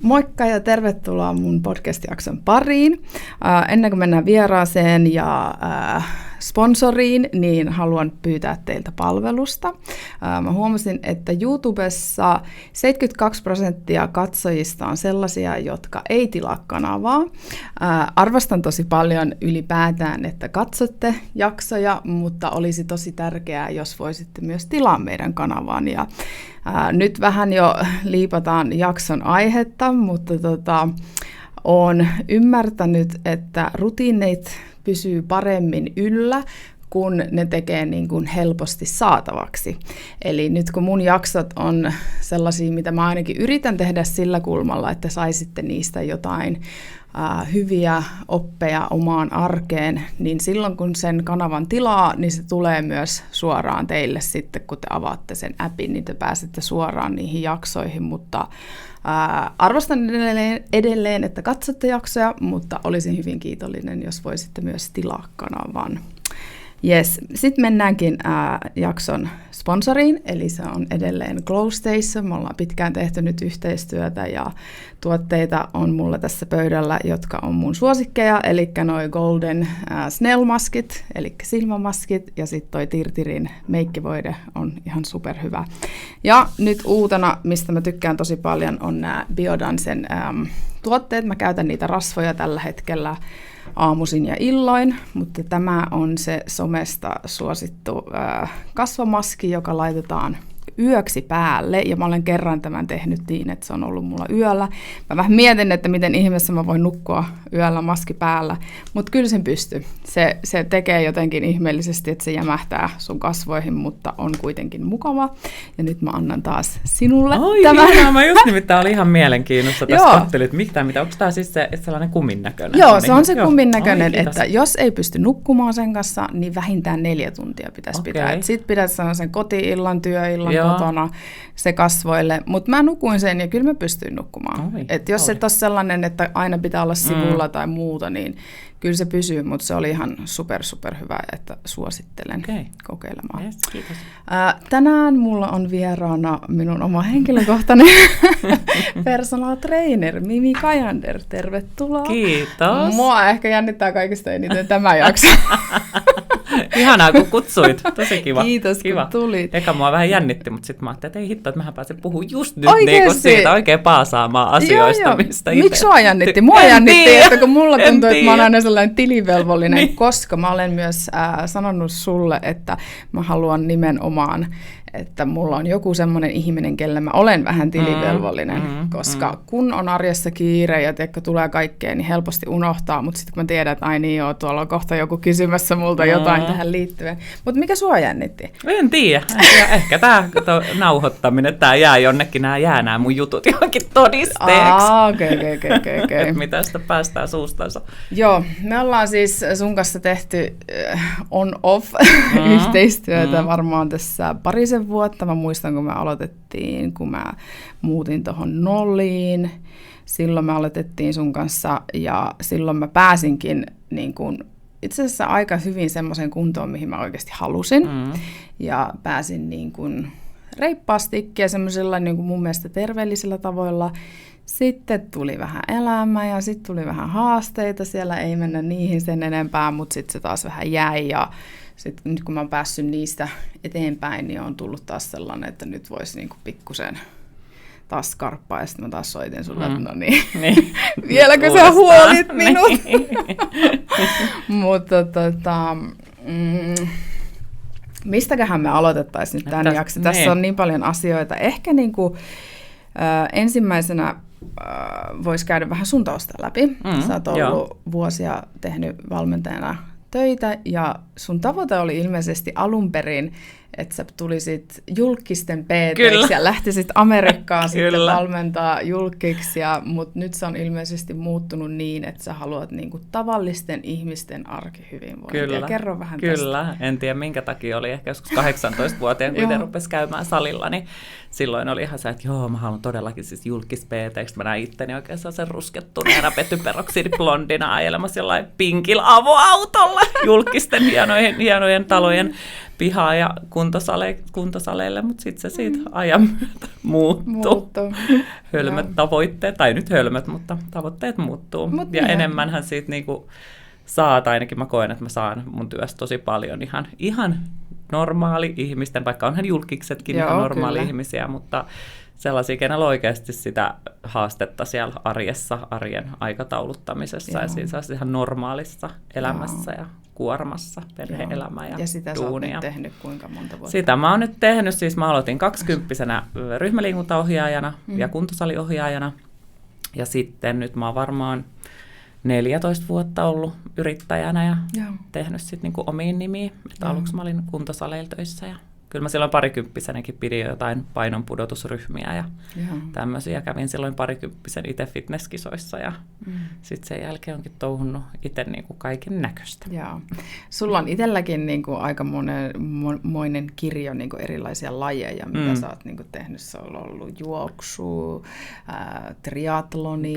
Moikka ja tervetuloa mun podcast-jakson pariin. Ennen kuin mennään vieraaseen ja sponsoriin, niin haluan pyytää teiltä palvelusta. Mä huomasin, että YouTubessa 72% katsojista on sellaisia, jotka ei tilaa kanavaa. Arvostan tosi paljon ylipäätään, että katsotte jaksoja, mutta olisi tosi tärkeää, jos voisitte myös tilaa meidän kanavaan. Ja nyt vähän jo liipataan jakson aihetta, mutta olen ymmärtänyt, että rutiinit pysyy paremmin yllä, kun ne tekee niin kuin helposti saatavaksi. Eli nyt kun mun jaksot on sellaisia, mitä mä ainakin yritän tehdä sillä kulmalla, että saisitte niistä jotain hyviä oppeja omaan arkeen, niin silloin kun sen kanavan tilaa, niin se tulee myös suoraan teille sitten, kun te avaatte sen appin, niin te pääsette suoraan niihin jaksoihin, mutta arvostan edelleen, että katsotte jaksoja, mutta olisin hyvin kiitollinen, jos voisitte myös tilaa kanavan. Yes. Sitten mennäänkin jakson sponsoriin, eli se on edelleen Glow Station. Me ollaan pitkään tehty nyt yhteistyötä ja tuotteita on mulla tässä pöydällä, jotka on mun suosikkeja, eli noi Golden Snail-maskit, eli silmämaskit, ja sitten toi Tirtirin meikkivoide on ihan superhyvä. Ja nyt uutena, mistä mä tykkään tosi paljon, on nämä Biodansen tuotteet. Mä käytän niitä rasvoja tällä hetkellä aamuisin ja illoin, mutta tämä on se somesta suosittu kasvomaski, joka laitetaan yöksi päälle, ja mä olen kerran tämän tehnyt niin, että se on ollut mulla yöllä. Mä vähän mietin, että miten ihmeessä mä voin nukkua yöllä maski päällä, mutta kyllä sen pystyy. Se tekee jotenkin ihmeellisesti, että se jämähtää sun kasvoihin, mutta on kuitenkin mukava. Ja nyt mä annan taas sinulle tämän. Ihanaa, mä just nimittäin olin ihan mielenkiinnossa tässä kattelit, mitä, onko tämä siis sellainen kummin näköinen? Joo, se on se kummin näköinen, että jos ei pysty nukkumaan sen kanssa, niin vähintään 4 tuntia pitäisi pitää. Sitten pitäisi sanoa sen koti-illan, työillan, kotona se kasvoille, mutta mä nukuin sen ja kyllä mä pystyin nukkumaan. Et jos et ole sellainen, että aina pitää olla sivulla tai muuta, niin kyllä se pysyy, mutta se oli ihan super hyvä, että suosittelen kokeilemaan. Yes, kiitos. Tänään mulla on vieraana minun oma henkilökohtainen personal trainer Mimi Kajander. Tervetuloa. Kiitos. Mua ehkä jännittää kaikista eniten tämä jakso. Ihanaa, kun kutsuit. Tosi kiva. Kiitos, kun tulit. Eka mua vähän jännitti, mutta sitten mä ajattelin, että ei hitto, että mähän pääsen puhumaan just nyt niin siitä oikein paasaamaan asioista, mistä itse. Miksi sua jännitti? Mua jännitti, että kun mulla tuntuu, että mä oon aina sellainen tilivelvollinen, koska mä olen myös sanonut sulle, että mä haluan nimenomaan, että mulla on joku semmoinen ihminen, kelle mä olen vähän tilivelvollinen, koska kun on arjessa kiire ja tulee kaikkea, niin helposti unohtaa, mutta sitten kun mä tiedän, että ai niin joo, tuolla on kohta joku kysymässä multa jotain tähän liittyen. Mutta mikä sua jännitti? En tiedä. Ehkä tämä nauhoittaminen, tämä jää jonnekin, nämä mun jutut johonkin todisteeksi. Okei. Mitä sitä päästään suustansa. Joo, me ollaan siis sun kanssa tehty on-off yhteistyötä varmaan tässä parisen vuotta. Mä muistan, kun me aloitettiin, kun mä muutin tuohon Nolliin. Silloin me aloitettiin sun kanssa ja silloin mä pääsinkin niin kun, itse asiassa aika hyvin semmoiseen kuntoon, mihin mä oikeasti halusin. Ja pääsin niin kun reippaastikin ja semmoisilla niin kun mun mielestä terveellisillä tavoilla. Sitten tuli vähän elämää ja sitten tuli vähän haasteita. Siellä ei mennä niihin sen enempää, mutta sitten se taas vähän jäi ja sitten nyt kun mä oon päässyt niistä eteenpäin, niin on tullut taas sellainen, että nyt voisi niinku pikkusen taas skarppaa. Ja sitten mä taas soitin sulle, että no niin, vieläkö sä huolit minut? Mutta mistäköhän me aloitettaisiin nyt tämän jakson? Tässä on niin paljon asioita. Ehkä niinku, ensimmäisenä voisi käydä vähän sun tausta läpi. Sä oot ollut vuosia tehnyt valmentajana töitä ja sun tavoite oli ilmeisesti alun perin, että sä tulisit julkisten PT:ksi ja lähtisit Amerikkaan sitten valmentaa julkiksi, mutta nyt se on ilmeisesti muuttunut niin, että sä haluat niinku tavallisten ihmisten arkihyvinvointia. Kerro vähän tästä. Kyllä, en tiedä minkä takia oli ehkä joskus 18-vuotiaan, kun itse rupesi käymään salilla, niin silloin oli ihan se, että joo, mä haluan todellakin siis julkis PT:ksi. Mä näin itteni oikein sen ruskettuneena petyperoksidiblondina ajelemassa jollain pinkillä avoautolla julkisten hienojen talojen pihaa ja kuntosaleille, mutta sitten se siitä ajan myötä muuttuu. Hölmöt tavoitteet, tai nyt hölmöt, mutta tavoitteet muuttuu. Ja enemmänhän siitä niinku saa, tai ainakin mä koen, että mä saan mun työstä tosi paljon ihan normaali ihmisten, vaikka onhan julkiksetkin ihan normaali ihmisiä, mutta sellaisia, kenellä oikeasti sitä haastetta siellä arjen aikatauluttamisessa ja siinä ihan normaalissa elämässä ja kuormassa, perhe-elämä ja sitä duunia. Sä oot nyt tehnyt kuinka monta vuotta? Sitä mä oon nyt tehnyt, siis mä aloitin 20-vuotiaana ryhmäliikuntaohjaajana ja kuntosaliohjaajana ja sitten nyt mä oon varmaan 14 vuotta ollut yrittäjänä ja tehnyt sitten niinku omiin nimiin. Aluksi mä olin kuntosaleilla töissä ja kyllä mä silloin parikymppisenäkin pidin jotain painonpudotusryhmiä ja tämmöisiä. Kävin silloin parikymppisen itse fitnesskisoissa ja sitten sen jälkeen onkin touhunnut itse niinku kaiken näköistä. Joo. Sulla on itselläkin niinku aika monen kirjo niinku erilaisia lajeja, mitä sä oot niinku tehnyt. Se on ollut juoksu, triatloni,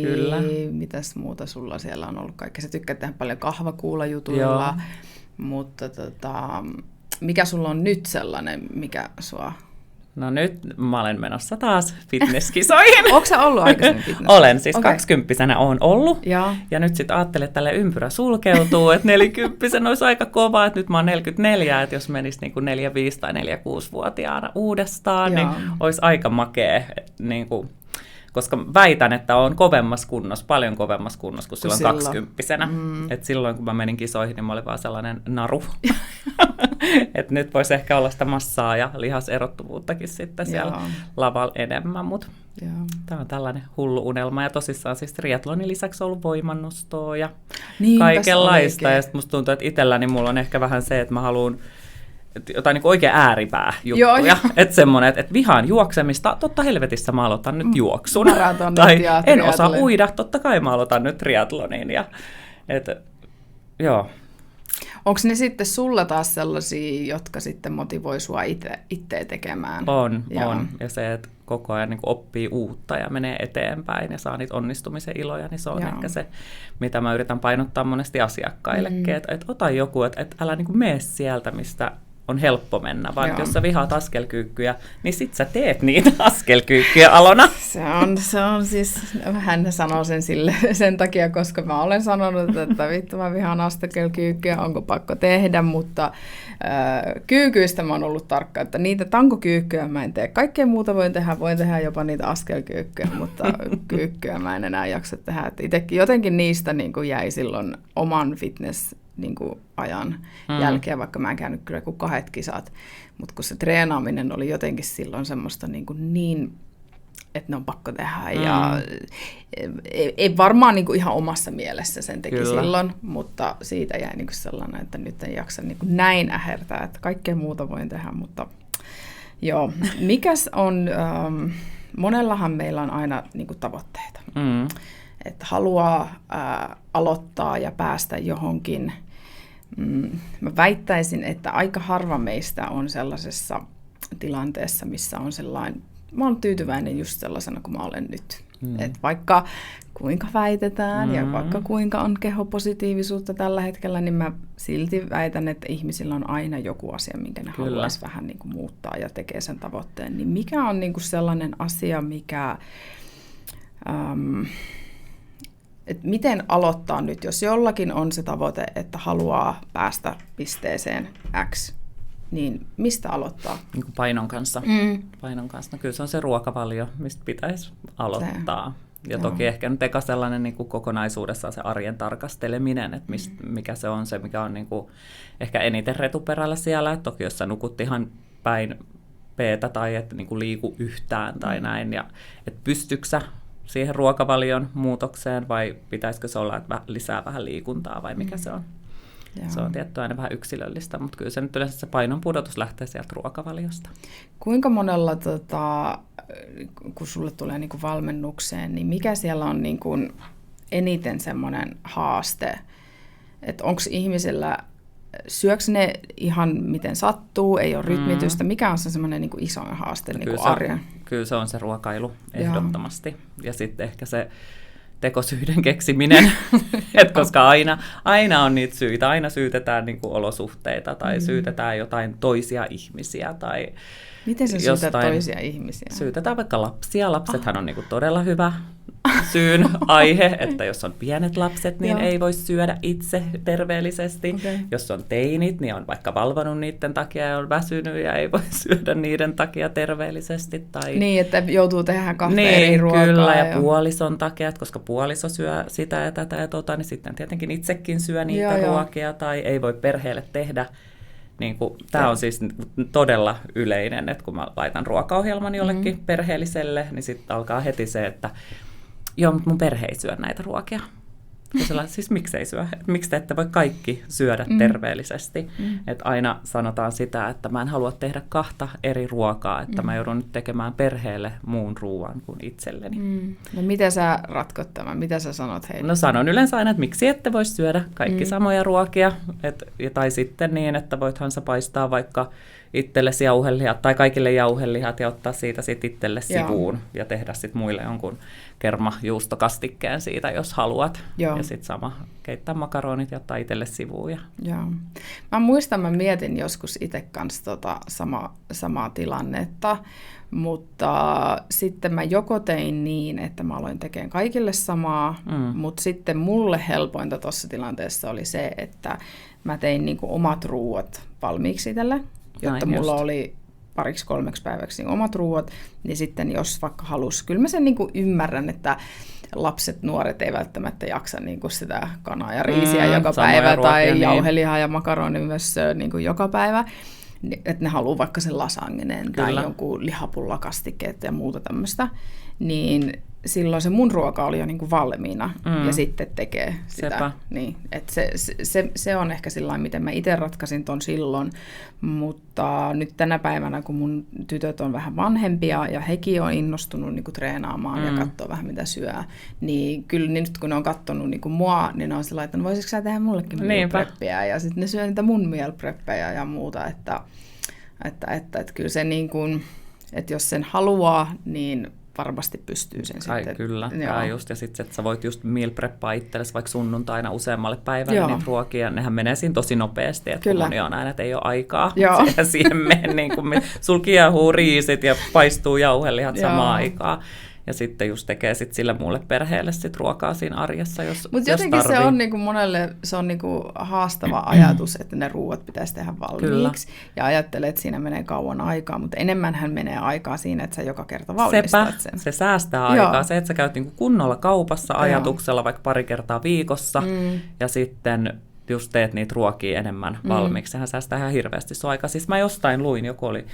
mitäs muuta sulla siellä on ollut kaikkea. Sä tykkäät tehdä paljon kahvakuulajutuilla, mutta mikä sulla on nyt sellainen, mikä sua... No nyt mä olen menossa taas fitnesskisoihin. Ootko sä ollut aikaisemmin fitness? Olen, siis 20-vuotiaana olen ollut. Ja nyt sitten ajattelin, että tälle ympyrä sulkeutuu, että 40 olisi aika kova, että nyt mä oon 44, että jos menisi niin kuin 45 tai 46-vuotiaana uudestaan, niin olisi aika makea, niin kuin, koska väitän, että on kovemmassa kunnossa, paljon kovemmassa kunnossa kuin silloin 20-vuotiaana. Et silloin, kun mä menin kisoihin, niin mä olin vaan sellainen naru. Et nyt voisi ehkä olla sitä massaa ja lihaserottuvuuttakin sitten siellä lavalla enemmän, mutta tämä on tällainen hullu unelma. Ja tosissaan siis triathlonin lisäksi on ollut voimannostoa ja kaikenlaista. Ja sitten musta tuntuu, että itselläni mulla on ehkä vähän se, että mä haluan jotain niin oikein ääripää juttuja. Että semmoinen, että vihaan juoksemista, totta helvetissä mä aloitan nyt juoksun. Tai en osaa uida, totta kai mä aloitan nyt triathlonin. Onko ne sitten sulla taas sellaisia, jotka sitten motivoi sua itse tekemään? On. Ja se, että koko ajan niin oppii uutta ja menee eteenpäin ja saa niitä onnistumisen iloja, niin se on ehkä se, mitä mä yritän painottaa monesti asiakkaillekin. Että ota joku, että älä niin mene sieltä, mistä on helppo mennä, vaan jos sä vihaat askelkyykkyjä, niin sit sä teet niitä askelkyykkyjä Alona. Se on siis, hän sanoo sen takia, koska mä olen sanonut, että vittu mä vihaan askelkyykkyjä, onko pakko tehdä, mutta kyykyistä mä oon ollut tarkka, että niitä tankokyykkyjä mä en tee. Kaikkea muuta voin tehdä jopa niitä askelkyykkyjä, mutta kyykkyä mä en enää jaksa tehdä. Et itsekin jotenkin niistä niin kuin jäi silloin oman fitness niin kuin ajan jälkeen, vaikka mä en käynyt kyllä kuin 2 kisat, mutta kun se treenaaminen oli jotenkin silloin semmoista niin että ne on pakko tehdä, ja ei varmaan niin kuin ihan omassa mielessä sen teki silloin, mutta siitä jäi niin kuin sellainen, että nyt en jaksa niin kuin näin ähertää, että kaikkea muuta voin tehdä, mutta joo. Mikäs on, monellahan meillä on aina niin kuin tavoitteita, että haluaa aloittaa ja päästä johonkin. Mä väittäisin, että aika harva meistä on sellaisessa tilanteessa, missä on sellainen, mä oon tyytyväinen just sellaisena kuin mä olen nyt. Et vaikka kuinka väitetään ja vaikka kuinka on kehopositiivisuutta tällä hetkellä, niin mä silti väitän, että ihmisillä on aina joku asia, minkä ne haluaisi vähän niin kuin muuttaa ja tekee sen tavoitteen. Niin mikä on niin kuin sellainen asia, mikä... että miten aloittaa nyt, jos jollakin on se tavoite, että haluaa päästä pisteeseen X, niin mistä aloittaa? Niin kuin painon kanssa. Painon kanssa. No kyllä se on se ruokavalio, mistä pitäisi aloittaa. Ja toki ehkä nyt eka sellainen niin kuin kokonaisuudessaan se arjen tarkasteleminen, että mikä se on se, mikä on niin kuin ehkä eniten retuperällä siellä. Et toki jos sä nukut ihan päin P-tä tai et niin kuin liiku yhtään tai näin, ja että pystytkö sä siihen ruokavalion muutokseen, vai pitäisikö se olla, että lisää vähän liikuntaa, vai mikä se on? Se on tietty aina vähän yksilöllistä, mutta kyllä se nyt yleensä se painon pudotus lähtee sieltä ruokavaliosta. Kuinka monella, kun sulle tulee niin kuin valmennukseen, niin mikä siellä on niin kuin eniten semmoinen haaste? Että onko ihmisellä, syöks ne ihan miten sattuu, ei ole rytmitystä? Mikä on se semmoinen niin kuin isoin haaste niin kuin arjen? Kyllä se on se ruokailu ehdottomasti. Ja sitten ehkä se tekosyiden keksiminen, koska aina on niitä syitä, aina syytetään niin kuin olosuhteita tai syytetään jotain toisia ihmisiä. Tai miten sä syytät toisia ihmisiä? Syytetään vaikka lapsia. Lapsethan on niin kuin todella hyvä syyn aihe, että jos on pienet lapset, niin ei voi syödä itse terveellisesti. Okay. Jos on teinit, niin on vaikka valvonut niiden takia ja on väsynyt ja ei voi syödä niiden takia terveellisesti. Tai niin, että joutuu tehdä kahta eri ruokaa. Kyllä, ja puolison takia, että koska puoliso syö sitä ja tätä ja niin sitten tietenkin itsekin syö niitä ruokia tai ei voi perheelle tehdä. Niin tämä on siis todella yleinen, että kun mä laitan ruokaohjelman jollekin perheelliselle, niin sitten alkaa heti se, että joo, mutta mun perhe ei syö näitä ruokia. Siis miksei syö? Miksi te ette voi kaikki syödä terveellisesti? Että aina sanotaan sitä, että mä en halua tehdä kahta eri ruokaa, että mä joudun nyt tekemään perheelle muun ruoan kuin itselleni. No miten sä ratkot tämän? Mitä sä sanot heille? No sanon yleensä aina, että miksi ette voi syödä kaikki samoja ruokia. Tai sitten niin, että voithan sä paistaa vaikka itsellesi jauhelihat tai kaikille jauhelihat ja ottaa siitä sitten itselle sivuun ja tehdä sitten muille jonkun kermajuustokastikkeen siitä, jos haluat. Joo. Ja sitten sama keittää makaronit ja ottaa itselle sivuun. Joo. Mä mietin joskus itse kanssa samaa tilannetta, mutta sitten mä joko tein niin, että mä aloin tekemään kaikille samaa, mutta sitten mulle helpointa tuossa tilanteessa oli se, että mä tein niinku omat ruuat valmiiksi itselle, jotta mulla oli 2-3 päiväksi niin omat ruuat, niin sitten jos vaikka halusi, kyllä mä sen niin kuin ymmärrän, että lapset, nuoret ei välttämättä jaksa niin kuin sitä kanaa ja riisiä joka päivä tai jauhelihaa ja makaroni myös niin kuin joka päivä, että ne haluaa vaikka sen lasagnen tai jonkun lihapullakastikkeet ja muuta tämmöistä, niin silloin se mun ruoka oli jo niin kuin valmiina ja sitten tekee sitä. Niin, että se on ehkä sillain, miten mä itse ratkaisin ton silloin, mutta nyt tänä päivänä, kun mun tytöt on vähän vanhempia ja hekin on innostunut niin kuin treenaamaan ja katsoo vähän mitä syö, niin kyllä nyt kun ne on katsonut niin kuin mua, niin ne on sillä, että no voisitko sä tehdä mullekin meal preppiä ja sitten ne syö niitä mun meal preppejä ja muuta, että kyllä se niin kuin, että jos sen haluaa, niin varmasti pystyy sen sitten. Kyllä, ja sitten että sä voit just meal preppaa itsellesi vaikka sunnuntaina useammalle päivälle niitä ruokia. Nehän menee siinä tosi nopeasti, että kun moni on aina, että ei ole aikaa siihen mene, niin kun sul kiehuu riisit ja paistuu jauhelihat samaan aikaan. Ja sitten just tekee sit sille muulle perheelle sit ruokaa siinä arjessa, jos Mutta jotenkin tarvii. Se on niinku monelle se on niinku haastava ajatus, että ne ruuat pitäisi tehdä valmiiksi. Kyllä. Ja ajattelee, että siinä menee kauan aikaa, mutta enemmänhän menee aikaa siinä, että sä joka kerta valmistat sen. Se säästää aikaa. Se, että sä käyt niinku kunnolla kaupassa ajatuksella vaikka 2 kertaa viikossa ja sitten just teet niitä ruokia enemmän valmiiksi. Sehän säästää ihan hirveästi sun aikaa. Siis mä jostain luin, joku oli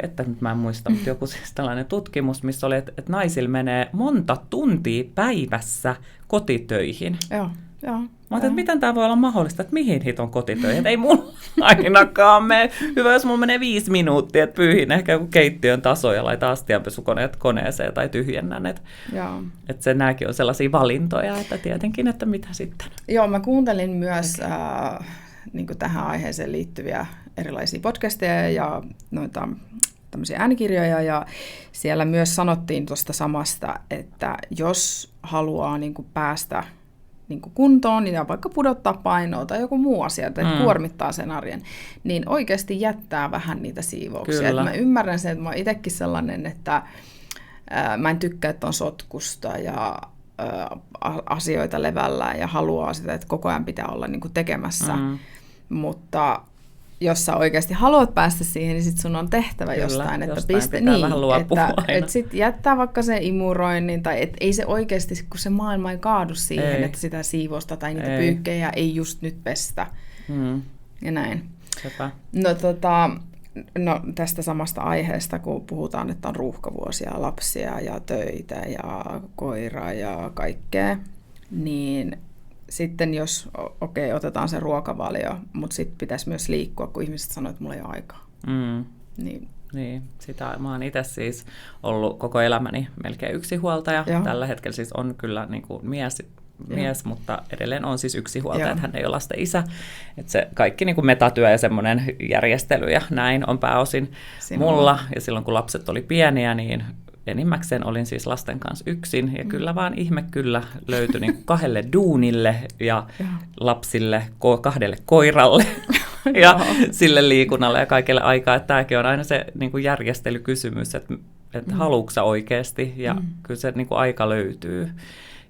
että nyt mä en muista, mutta joku siis tällainen tutkimus, missä oli, että naisilla menee monta tuntia päivässä kotitöihin. Joo. Mä ajattelin, että miten tämä voi olla mahdollista, että mihin hiton kotitöihin, että ei mulla ainakaan mene. Hyvä, jos mulla menee 5 minuuttia, että pyyhin ehkä joku keittiön taso ja laitan astianpesukoneet koneeseen tai tyhjennän. Että se nääkin on sellaisia valintoja, että tietenkin, että mitä sitten. Joo, mä kuuntelin myös niin kuin tähän aiheeseen liittyviä erilaisia podcasteja ja noita tämmöisiä äänikirjoja, ja siellä myös sanottiin tuosta samasta, että jos haluaa niin kuin päästä niin kuin kuntoon ja vaikka pudottaa painoa tai joku muu asia, että kuormittaa sen arjen, niin oikeasti jättää vähän niitä siivouksia. Että mä ymmärrän sen, että mä oon itsekin sellainen, että mä en tykkää, että on sotkusta ja asioita levällään ja haluaa sitä, että koko ajan pitää olla niin kuin tekemässä. Mutta jos sä oikeasti haluat päästä siihen, niin sit sun on tehtävä jostain. Että pitää vähän luopua aina. Että sit jättää vaikka sen imuroinnin, tai et ei se oikeasti, kun se maailma ei kaadu siihen, että sitä siivousta tai niitä pyykkejä ei just nyt pestä. Ja näin. Sepä. No tästä samasta aiheesta, kun puhutaan, että on ruuhkavuosia, lapsia ja töitä ja koiraa ja kaikkea, niin sitten jos, otetaan se ruokavalio, mutta sitten pitäisi myös liikkua, kun ihmiset sanoo, että mulla ei ole aikaa. Niin, sitä mä oon itse siis ollut koko elämäni melkein yksinhuoltaja. Tällä hetkellä siis on kyllä niin kuin mies, mutta edelleen on siis yksinhuoltaja, että hän ei ole lasten isä. Että se kaikki niin kuin metatyö ja semmoinen järjestely ja näin on pääosin mulla. Ja silloin kun lapset oli pieniä, niin enimmäkseen olin siis lasten kanssa yksin, ja kyllä vaan ihme kyllä löytyi niin 2 duunille ja lapsille 2 koiralle ja sille liikunnalle ja kaikelle aikaa. Että tämäkin on aina se niin kuin järjestelykysymys, että haluatko sä oikeasti, ja kyllä se niin kuin aika löytyy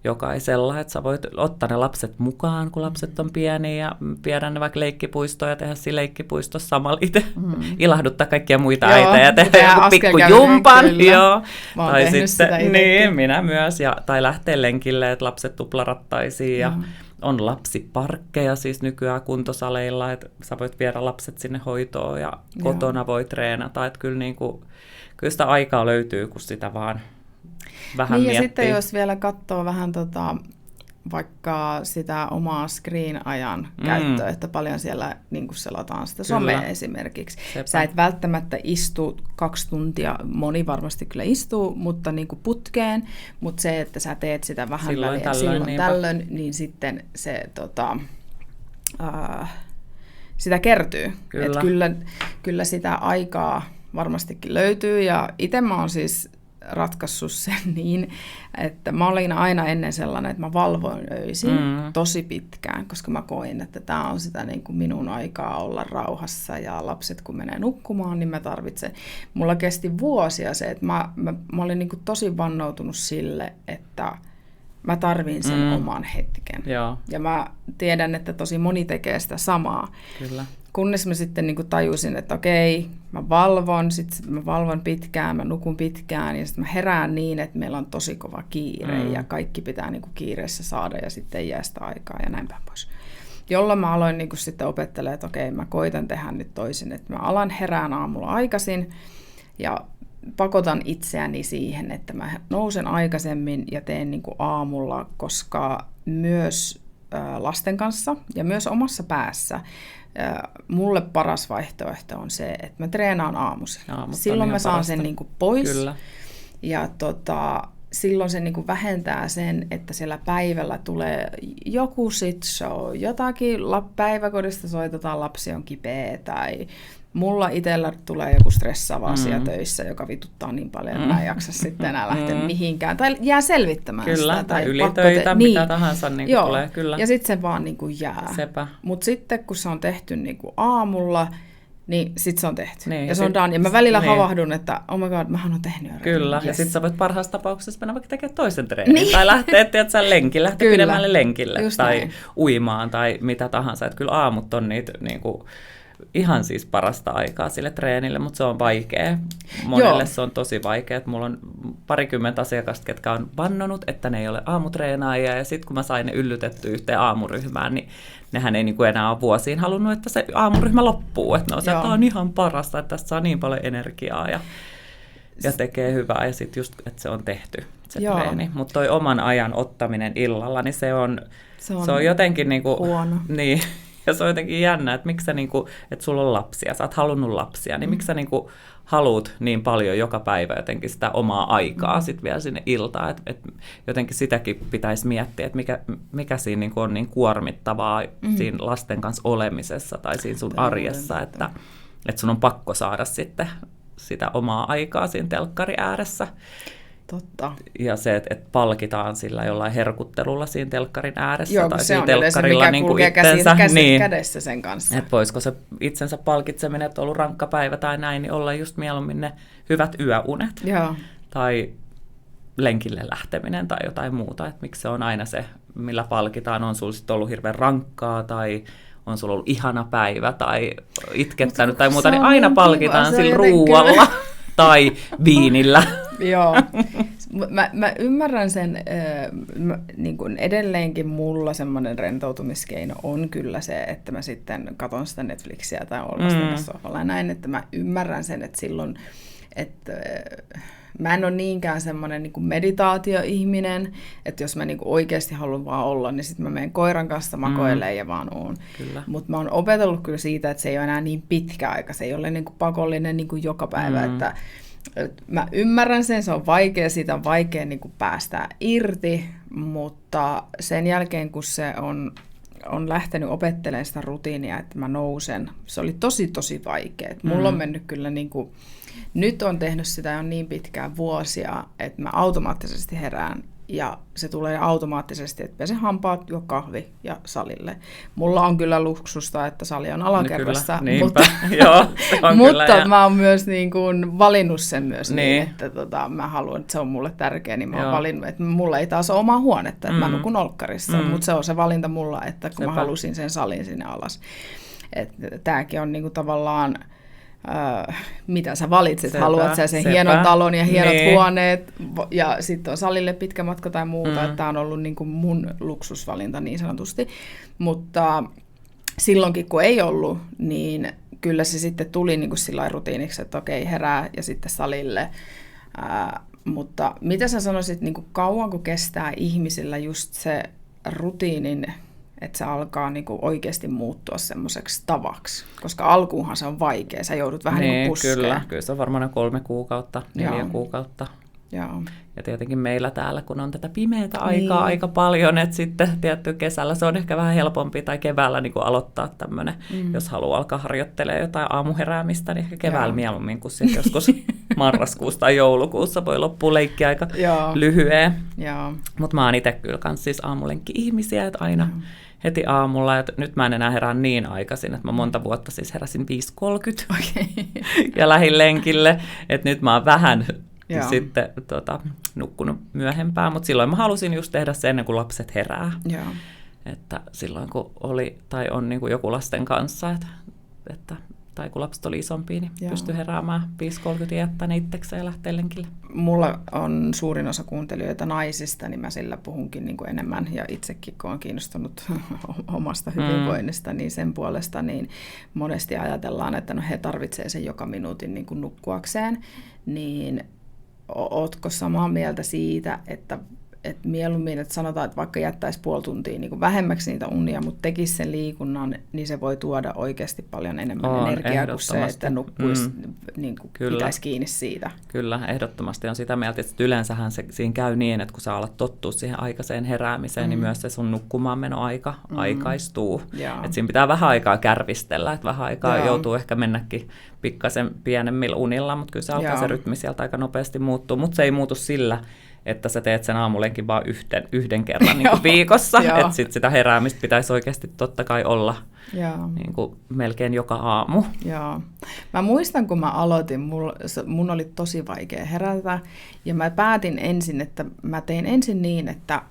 jokaisella, että sä voit ottaa ne lapset mukaan, kun lapset on pieniä, ja viedä ne vaikka leikkipuistoon ja tehdä siinä leikkipuistossa samalla itse ilahduttaa kaikkia muita äitejä ja tehdä joku pikkujumpan. Tai sitten, niin, minä myös, tai lähteä lenkille, että lapset tuplarattaisiin ja on lapsiparkkeja siis nykyään kuntosaleilla, että sä voit viedä lapset sinne hoitoon ja kotona voi treenata, että kyllä, niin kuin, kyllä sitä aikaa löytyy, kun sitä vaan vähän niin, miettii. Ja sitten jos vielä katsoo vähän vaikka sitä omaa screen-ajan käyttöä, että paljon siellä niin kuin selataan sitä somea esimerkiksi. Sepä. Sä et välttämättä istu 2 tuntia, moni varmasti kyllä istuu, mutta niin kuin putkeen, mutta se, että sä teet sitä vähän silloin tällöin, niin sitten se sitä kertyy. Kyllä. Et kyllä sitä aikaa varmastikin löytyy, ja itse mä oon siis ratkaissut sen niin, että mä olin aina ennen sellainen, että mä valvoin öisin tosi pitkään, koska mä koin, että tämä on sitä niin kuin minun aikaa olla rauhassa, ja lapset kun menee nukkumaan, niin mä tarvitsen. Mulla kesti vuosia se, että mä olin niin kuin tosi vannoutunut sille, että mä tarvin sen oman hetken. Joo. Ja mä tiedän, että tosi moni tekee sitä samaa. Kyllä. Kunnes mä sitten niin kuin tajusin, että okei, mä valvon pitkään, mä nukun pitkään, ja sitten mä herään niin, että meillä on tosi kova kiire, ja kaikki pitää niin kuin kiireessä saada, ja sitten ei jää sitä aikaa, ja näin päin pois. Jolloin mä aloin niin kuin sitten opettelemaan, että okei, mä koitan tehdä nyt toisin, että mä alan herään aamulla aikaisin, ja pakotan itseäni siihen, että mä nousen aikaisemmin ja teen niin kuin aamulla, koska myös lasten kanssa ja myös omassa päässä mulle paras vaihtoehto on se, että mä treenaan aamuisin. Silloin mä saan sen niin kuin pois. Kyllä. Ja silloin se niin kuin vähentää sen, että siellä päivällä tulee joku shit show, jotakin päiväkodista soitetaan, lapsi on kipeä, tai mulla itsellä tulee joku stressaava asia töissä, joka vituttaa niin paljon, että mä en jaksa sitten enää lähteä mihinkään. Tai jää selvittämään kyllä, sitä. Tai ylitöitä, mitä tahansa niin tulee. Kyllä. Ja sitten se vaan niin kuin jää. Mutta sitten kun se on tehty niin kuin aamulla, niin sitten se on tehty. Niin, ja se on done. Ja mä välillä havahdun, että oh my god, mähän on tehnyt jo. Kyllä, ja sitten sä voit parhaassa tapauksessa mennä vaikka tekemään toisen treenin. Tai lähteä lenkille, lähteä pidemmälle lenkille. Just tai näin. Uimaan tai mitä tahansa. Että kyllä aamut on niitä niinku ihan siis parasta aikaa sille treenille, mutta se on vaikea. Monelle se on tosi vaikea. Mulla on 20 asiakasta, ketkä on vannonut, että ne ei ole aamutreenaajia, ja sitten kun mä sain ne yllytettyä yhteen aamuryhmään, niin nehän ei niin kuin enää ole vuosiin halunnut, että se aamuryhmä loppuu. Että ne on se, että tämä on ihan parasta, että tässä saa niin paljon energiaa ja tekee hyvää, ja sitten just, että se on tehty se treeni. Mutta toi oman ajan ottaminen illalla, niin se on jotenkin niinku, huono. Niin. Ja se on jotenkin jännä, että miksi sä niinku, että sulla on lapsia, sä oot halunnut lapsia, niin miksi sä niinku haluut niin paljon joka päivä jotenkin sitä omaa aikaa sitten vielä sinne iltaan, että jotenkin sitäkin pitäisi miettiä, että mikä siinä niinku on niin kuormittavaa siinä lasten kanssa olemisessa tai siinä sun arjessa, että sun on pakko saada sitten sitä omaa aikaa siinä telkkari ääressä. Totta. Ja se, että palkitaan sillä jollain herkuttelulla siinä telkkarin ääressä. Joo, tai se on telkkarilla mikä niin kulkee itsensä, käsit kädessä sen kanssa. Että voisiko se itsensä palkitseminen, että on ollut rankka päivä tai näin, niin olla just mieluummin ne hyvät yöunet. Joo. Tai lenkille lähteminen tai jotain muuta. Että miksi se on aina se, millä palkitaan. On sulla sitten ollut hirveän rankkaa tai on sulla ollut ihana päivä tai itkettänyt tai muuta. Niin aina palkitaan sillä ruualla tai viinillä. Joo. Mä ymmärrän sen, niin kuin edelleenkin mulla semmoinen rentoutumiskeino on kyllä se, että mä sitten katon sitä Netflixiä tai olen tässä sohvalla ja näin, että mä ymmärrän sen, että silloin, että mä en ole niinkään semmoinen niin kuin meditaatioihminen, että jos mä niin kuin oikeasti haluan vaan olla, niin sitten mä menen koiran kanssa makoilemaan ja vaan oon. Mutta mä oon opetellut kyllä siitä, että se ei ole enää niin pitkä aika, se ei ole niin kuin pakollinen niin kuin joka päivä, että mä ymmärrän sen, se on vaikea, siitä on vaikea niin kuin päästää irti, mutta sen jälkeen kun se on on lähtenyt opettelemaan sitä rutiinia, että mä nousen, se oli tosi vaikea. Mulla on mennyt kyllä nyt on tehnyt sitä jo niin pitkään vuosia, että mä automaattisesti herään ja se tulee automaattisesti, että pesen hampaat, juo kahvi ja salille. Mulla on kyllä luksusta, että sali on alakerrassa, mutta mä oon myös valinnut sen myös niin, että mä haluan, että se on mulle tärkeä, niin mä oon valinnut, että mulla ei taas ole omaa huonetta, että mä nukun olkkarissa, mutta se on se valinta mulla, että kun mä halusin sen salin sinne alas. Tääkin on tavallaan mitä sä valitset, haluat sä sen hienon talon ja hienot huoneet ja sitten on salille pitkä matka tai muuta, että tämä on ollut mun luksusvalinta niin sanotusti, mutta silloinkin kun ei ollut, niin kyllä se sitten tuli sillä rutiiniksi, että okei, herää ja sitten salille, mutta mitä sä sanoisit, kauanko kestää ihmisillä just se rutiinin, että se alkaa oikeasti muuttua semmoiseksi tavaksi, koska alkuunhan se on vaikea, sä joudut vähän puskeen. Kyllä se on varmaan 3 kuukautta, 4 kuukautta. Joo. Ja tietenkin meillä täällä, kun on tätä pimeätä aikaa aika paljon, että sitten tietty kesällä se on ehkä vähän helpompi tai keväällä aloittaa tämmöinen, jos haluaa alkaa harjoittelemaan jotain aamuheräämistä, niin ehkä keväällä mieluummin kuin sitten joskus marraskuussa tai joulukuussa voi loppua leikki aika lyhyen. Mutta mä oon itse kyllä kans siis aamulenkki-ihmisiä, että aina heti aamulla, että nyt mä en enää herää niin aikaisin, että mä monta vuotta siis heräsin 5.30 ja lähdin lenkille, että nyt mä oon vähän sitten nukkunut myöhempään, mutta silloin mä halusin just tehdä sen ennen kuin lapset herää. Että silloin kun oli tai on joku lasten kanssa, tai kun lapset oli isompia, niin pystyi heräämään 5.30 ja jättää ne itsekseen ja lähteä lenkille. Mulla on suurin osa kuuntelijoita naisista, niin mä sillä puhunkin enemmän, ja itsekin kun olen kiinnostunut omasta hyvinvoinnista, niin sen puolesta niin monesti ajatellaan, että he tarvitsevat sen joka minuutin nukkuakseen, niin ootko samaa mieltä siitä, että mieluummin, että sanotaan, että vaikka jättäisi puoli tuntia vähemmäksi niitä unia, mutta tekisi sen liikunnan, niin se voi tuoda oikeasti paljon enemmän energiaa kuin se, että nukkuisi, pitäisi kiinni siitä. Kyllä, ehdottomasti on sitä mieltä, että yleensähän se siinä käy niin, että kun sä alat tottua siihen aikaiseen heräämiseen, niin myös se sun nukkumaanmenoaika aikaistuu. Että siinä pitää vähän aikaa kärvistellä, että vähän aikaa joutuu ehkä mennäkin pikkasen pienemmillä unilla, mutta kyllä se alkaa se rytmi sieltä aika nopeasti muuttuu, mutta se ei muutu sillä, että sä teet sen aamulenkin vaan yhden kerran viikossa, että sit sitä heräämistä pitäisi oikeasti totta kai olla melkein joka aamu. Joo. Mä muistan, kun mä aloitin, mun oli tosi vaikea herätä, ja mä päätin ensin, että mä tein ensin niin, että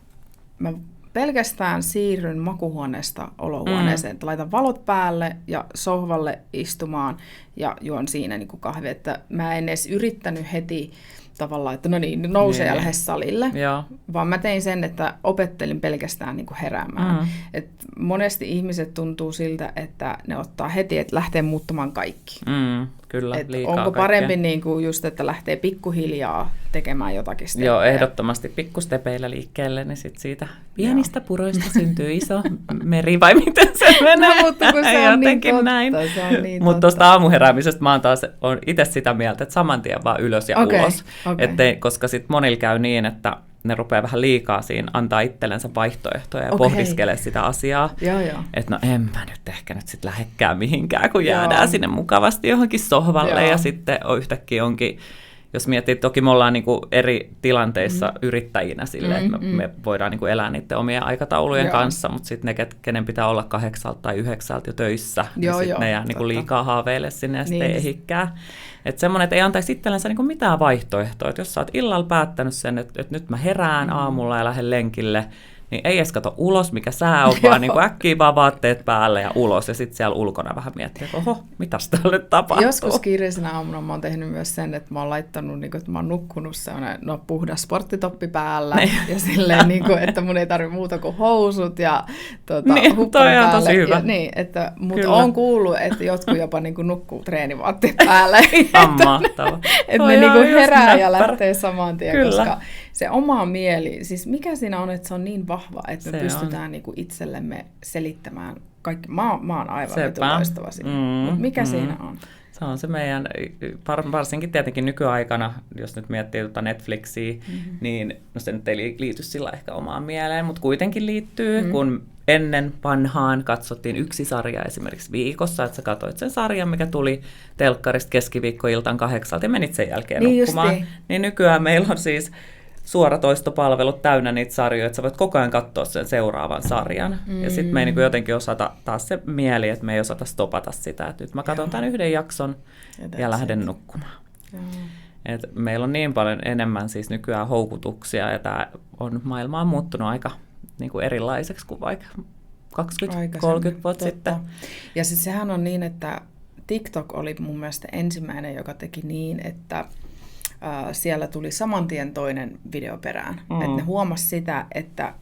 mä pelkästään siirryn makuuhuoneesta olohuoneeseen, että laitan valot päälle ja sohvalle istumaan ja juon siinä kahvia, että mä en edes yrittänyt heti tavallaan, että no niin, nousee ja lähde salille, vaan mä tein sen, että opettelin pelkästään heräämään. Et monesti ihmiset tuntuu siltä, että ne ottaa heti, että lähtee muuttamaan kaikki. Kyllä, onko parempi just, että lähtee pikkuhiljaa tekemään jotakin steppejä? Joo, ehdottomasti pikkustepeillä liikkeelle, niin sit siitä pienistä puroista syntyy iso meri, vai miten se menee? Mutta kun se on niin totta. Mutta tuosta aamuheräämisestä mä oon itse sitä mieltä, että saman tien vaan ylös ja ulos. Koska sitten monilla käy niin, että ne rupeaa vähän liikaa siinä, antaa itsellensä vaihtoehtoja ja pohdiskelee sitä asiaa. Että no en mä nyt ehkä nyt sitten lähdekään mihinkään, kun jäädään sinne mukavasti johonkin sohvalle ja sitten yhtäkkiä onkin, jos miettii, toki me ollaan eri tilanteissa yrittäjinä silleen, että me voidaan elää niiden omien aikataulujen kanssa, mutta sitten ne, kenen pitää olla 8 tai 9 jo töissä, niin sitten ne jää liikaa haaveille sinne ja sitten ei ehikään. Että semmoinen, että ei antaisi itsellensä mitään vaihtoehtoa, että jos sä oot illalla päättänyt sen, että nyt mä herään aamulla ja lähden lenkille, niin ei edes kato ulos, mikä sää on, vaan äkkiä vaan vaatteet päälle ja ulos, ja sitten siellä ulkona vähän miettiä, että oho, mitäs täällä nyt tapahtuu. Joskus kiireisenä aamuna mä oon tehnyt myös sen, että mä oon laittanut, että mä oon nukkunut sellainen puhdas sporttitoppi päällä, ja silleen, että mun ei tarvitse muuta kuin housut ja huppari päälle. Tosi hyvä. Mutta on kuullut, että jotkut jopa nukkuu treenivaatteet päälle. Mahtava. Että ne herää ja lähtee saman tien, koska se oma mieli, siis mikä siinä on, että se on niin vahva, että me pystytään itsellemme selittämään kaikki. Mä oon aivan loistava siinä, mutta mikä siinä on? Se on se meidän, varsinkin tietenkin nykyaikana, jos nyt miettii Netflixiä, niin no se nyt ei liity sillä ehkä omaan mieleen, mutta kuitenkin liittyy, kun ennen vanhaan katsottiin yksi sarja esimerkiksi viikossa, että sä katsoit sen sarjan, mikä tuli telkkarista keskiviikkoiltaan 8 ja menit sen jälkeen nukkumaan. Niin nykyään meillä on siis suoratoistopalvelut täynnä niitä sarjoja, että sä voit koko ajan katsoa sen seuraavan sarjan. Ja sitten me ei niin jotenkin osata taas se mieli, että me ei osata stopata sitä, että nyt mä katson tämän yhden jakson ja lähden nukkumaan. Et meillä on niin paljon enemmän siis nykyään houkutuksia, ja tämä maailma on muuttunut aika niin kuin erilaiseksi kuin vaikka 20-30 vuotta sitten. Ja siis sehän on niin, että TikTok oli mun mielestä ensimmäinen, joka teki niin, että siellä tuli saman tien toinen video perään. Että ne huomasi sitä, että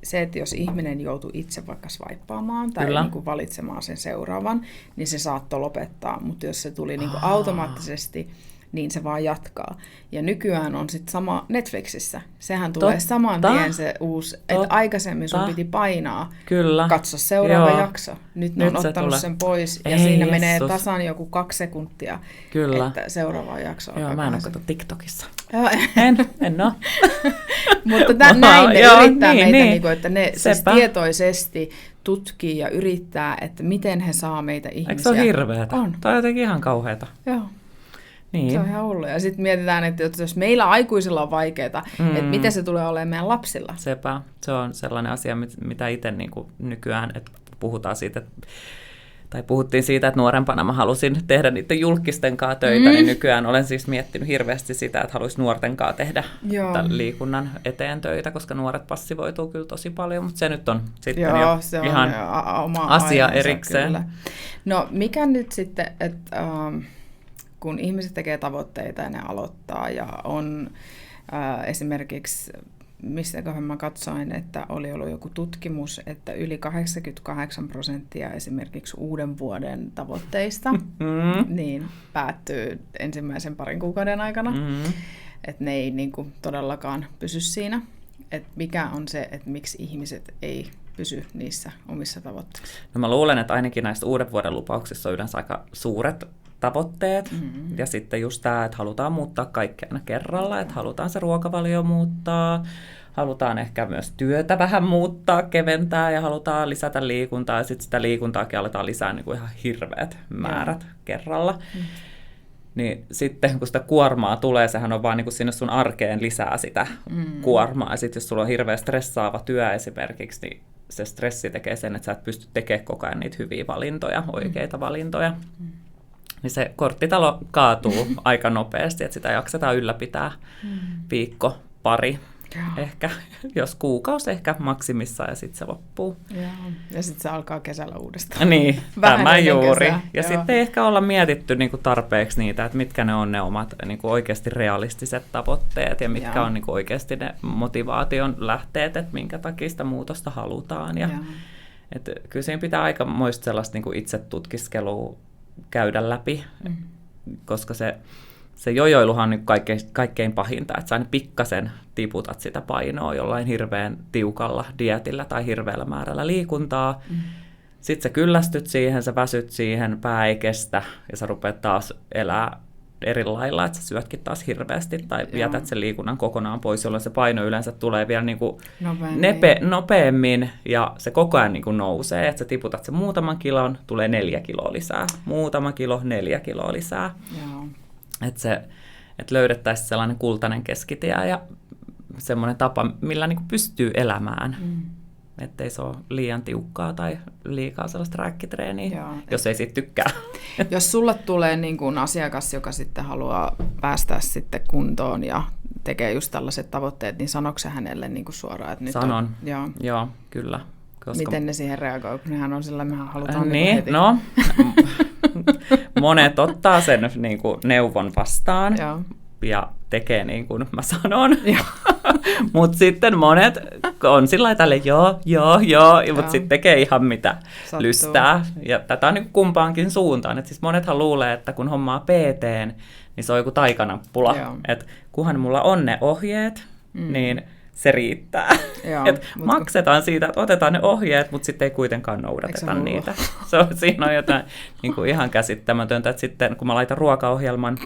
se, että jos ihminen joutui itse vaikka swipaamaan tai niin kuin valitsemaan sen seuraavan, niin se saattoi lopettaa. Mutta jos se tuli niin kuin automaattisesti, niin se vaan jatkaa. Ja nykyään on sitten sama Netflixissä. Sehän tulee saman tien se uusi, että aikaisemmin sun piti painaa, katso seuraava jakso. Nyt ne on ottanut sen pois ja siinä menee tasan joku 2 sekuntia, että seuraava jakso alkaa. Joo, mä en ole katso TikTokissa. En ole. Mutta näin ne yrittää meitä, niin kuin, että ne siis tietoisesti tutkii ja yrittää, että miten he saa meitä ihmisiä. Eikö se ole hirveätä? Tämä on jotenkin ihan kauheata. Joo. Niin. Se on ihan hullu. Ja sitten mietitään, että jos meillä aikuisilla on vaikeaa, että miten se tulee olemaan meidän lapsilla. Sepä. Se on sellainen asia, mitä itse niin kuin nykyään, että puhutaan siitä, tai puhuttiin siitä, että nuorempana mä halusin tehdä niiden julkisten kanssa töitä, niin nykyään olen siis miettinyt hirveästi sitä, että haluaisin nuorten kanssa tehdä liikunnan eteen töitä, että nuoret passivoituu kyllä tosi paljon, mutta se nyt on sitten se on ihan oma asia erikseen. Kyllä. No mikä nyt sitten, että kun ihmiset tekee tavoitteita ja ne aloittaa ja on esimerkiksi, mistäköhän mä katsoin, että oli ollut joku tutkimus, että yli 88% esimerkiksi uuden vuoden tavoitteista niin päättyy ensimmäisen parin kuukauden aikana. Että ne ei niin kuin todellakaan pysy siinä. Että mikä on se, että miksi ihmiset ei pysy niissä omissa tavoitteissa? No mä luulen, että ainakin näistä uuden vuoden lupauksissa on yleensä aika suuret tavoitteet. Ja sitten just tämä, että halutaan muuttaa kaikkea aina kerralla, että halutaan se ruokavalio muuttaa, halutaan ehkä myös työtä vähän muuttaa, keventää ja halutaan lisätä liikuntaa ja sitten sitä liikuntaakin aletaan lisää niin kuin ihan hirveät määrät kerralla. Niin sitten kun sitä kuormaa tulee, sehän on vaan niin kuin sinne sun arkeen lisää sitä kuormaa. Ja sitten jos sulla on hirveän stressaava työ esimerkiksi, niin se stressi tekee sen, että sä et pysty tekemään koko ajan niitä hyviä valintoja, oikeita valintoja. Niin se korttitalo kaatuu aika nopeasti, että sitä jaksetaan ylläpitää viikko, pari, ehkä, jos kuukausi ehkä maksimissaan ja sitten se loppuu. Ja sitten se alkaa kesällä uudestaan. Niin, tämä juuri. Kesää. Ja sitten ei ehkä olla mietitty niinku tarpeeksi niitä, että mitkä ne on ne omat niinku oikeasti realistiset tavoitteet ja mitkä on niinku oikeasti ne motivaation lähteet, että minkä takia sitä muutosta halutaan. Ja, kyllä siinä pitää aikamoista sellaista niinku itsetutkiskelua käydä läpi, koska se jojoiluhan on kaikkein pahinta, että sä aina pikkasen tiputat sitä painoa jollain hirveän tiukalla dietillä tai hirveällä määrällä liikuntaa. Sitten sä kyllästyt siihen, sä väsyt siihen, pää ei kestä ja sä rupeat taas elää eri lailla, että sä syötkin taas hirveästi tai jätät sen liikunnan kokonaan pois, jolloin se paino yleensä tulee vielä niin kuin nopeammin ja se koko ajan niin kuin nousee, että sä tiputat sen muutaman kilon, tulee 4 kiloa lisää, muutama kilo, 4 kiloa lisää. Että löydettäisiin sellainen kultainen keskitie ja semmoinen tapa, millä niin kuin pystyy elämään. Ettei se ole liian tiukkaa tai liikaa sellaista räkkitreeniä, jos ei siitä tykkää. Jos sulle tulee niin kuin asiakas, joka sitten haluaa päästä sitten kuntoon ja tekee just tällaiset tavoitteet, niin sanoiko se hänelle niin kuin suoraan? Että nyt sanon, joo, kyllä. Koska miten ne siihen reagoi, kun nehän on sillä, mehän halutaan niin, heti. No, monet ottaa sen niin kuin neuvon vastaan. Ja tekee niin kuin mä sanon. Mutta sitten monet on sillä lailla tälle joo, mutta sitten tekee ihan mitä lystää. Ja tätä on niin kuin kumpaankin suuntaan. Et siis monethan luulee, että kun hommaa PT:n, niin se on joku taikanappula. Että kunhan mulla on ne ohjeet, niin se riittää. Maksetaan siitä, että otetaan ne ohjeet, mutta sitten ei kuitenkaan noudateta niitä. Siinä on jotain niin kuin ihan käsittämätöntä, että sitten kun mä laitan ruokaohjelman,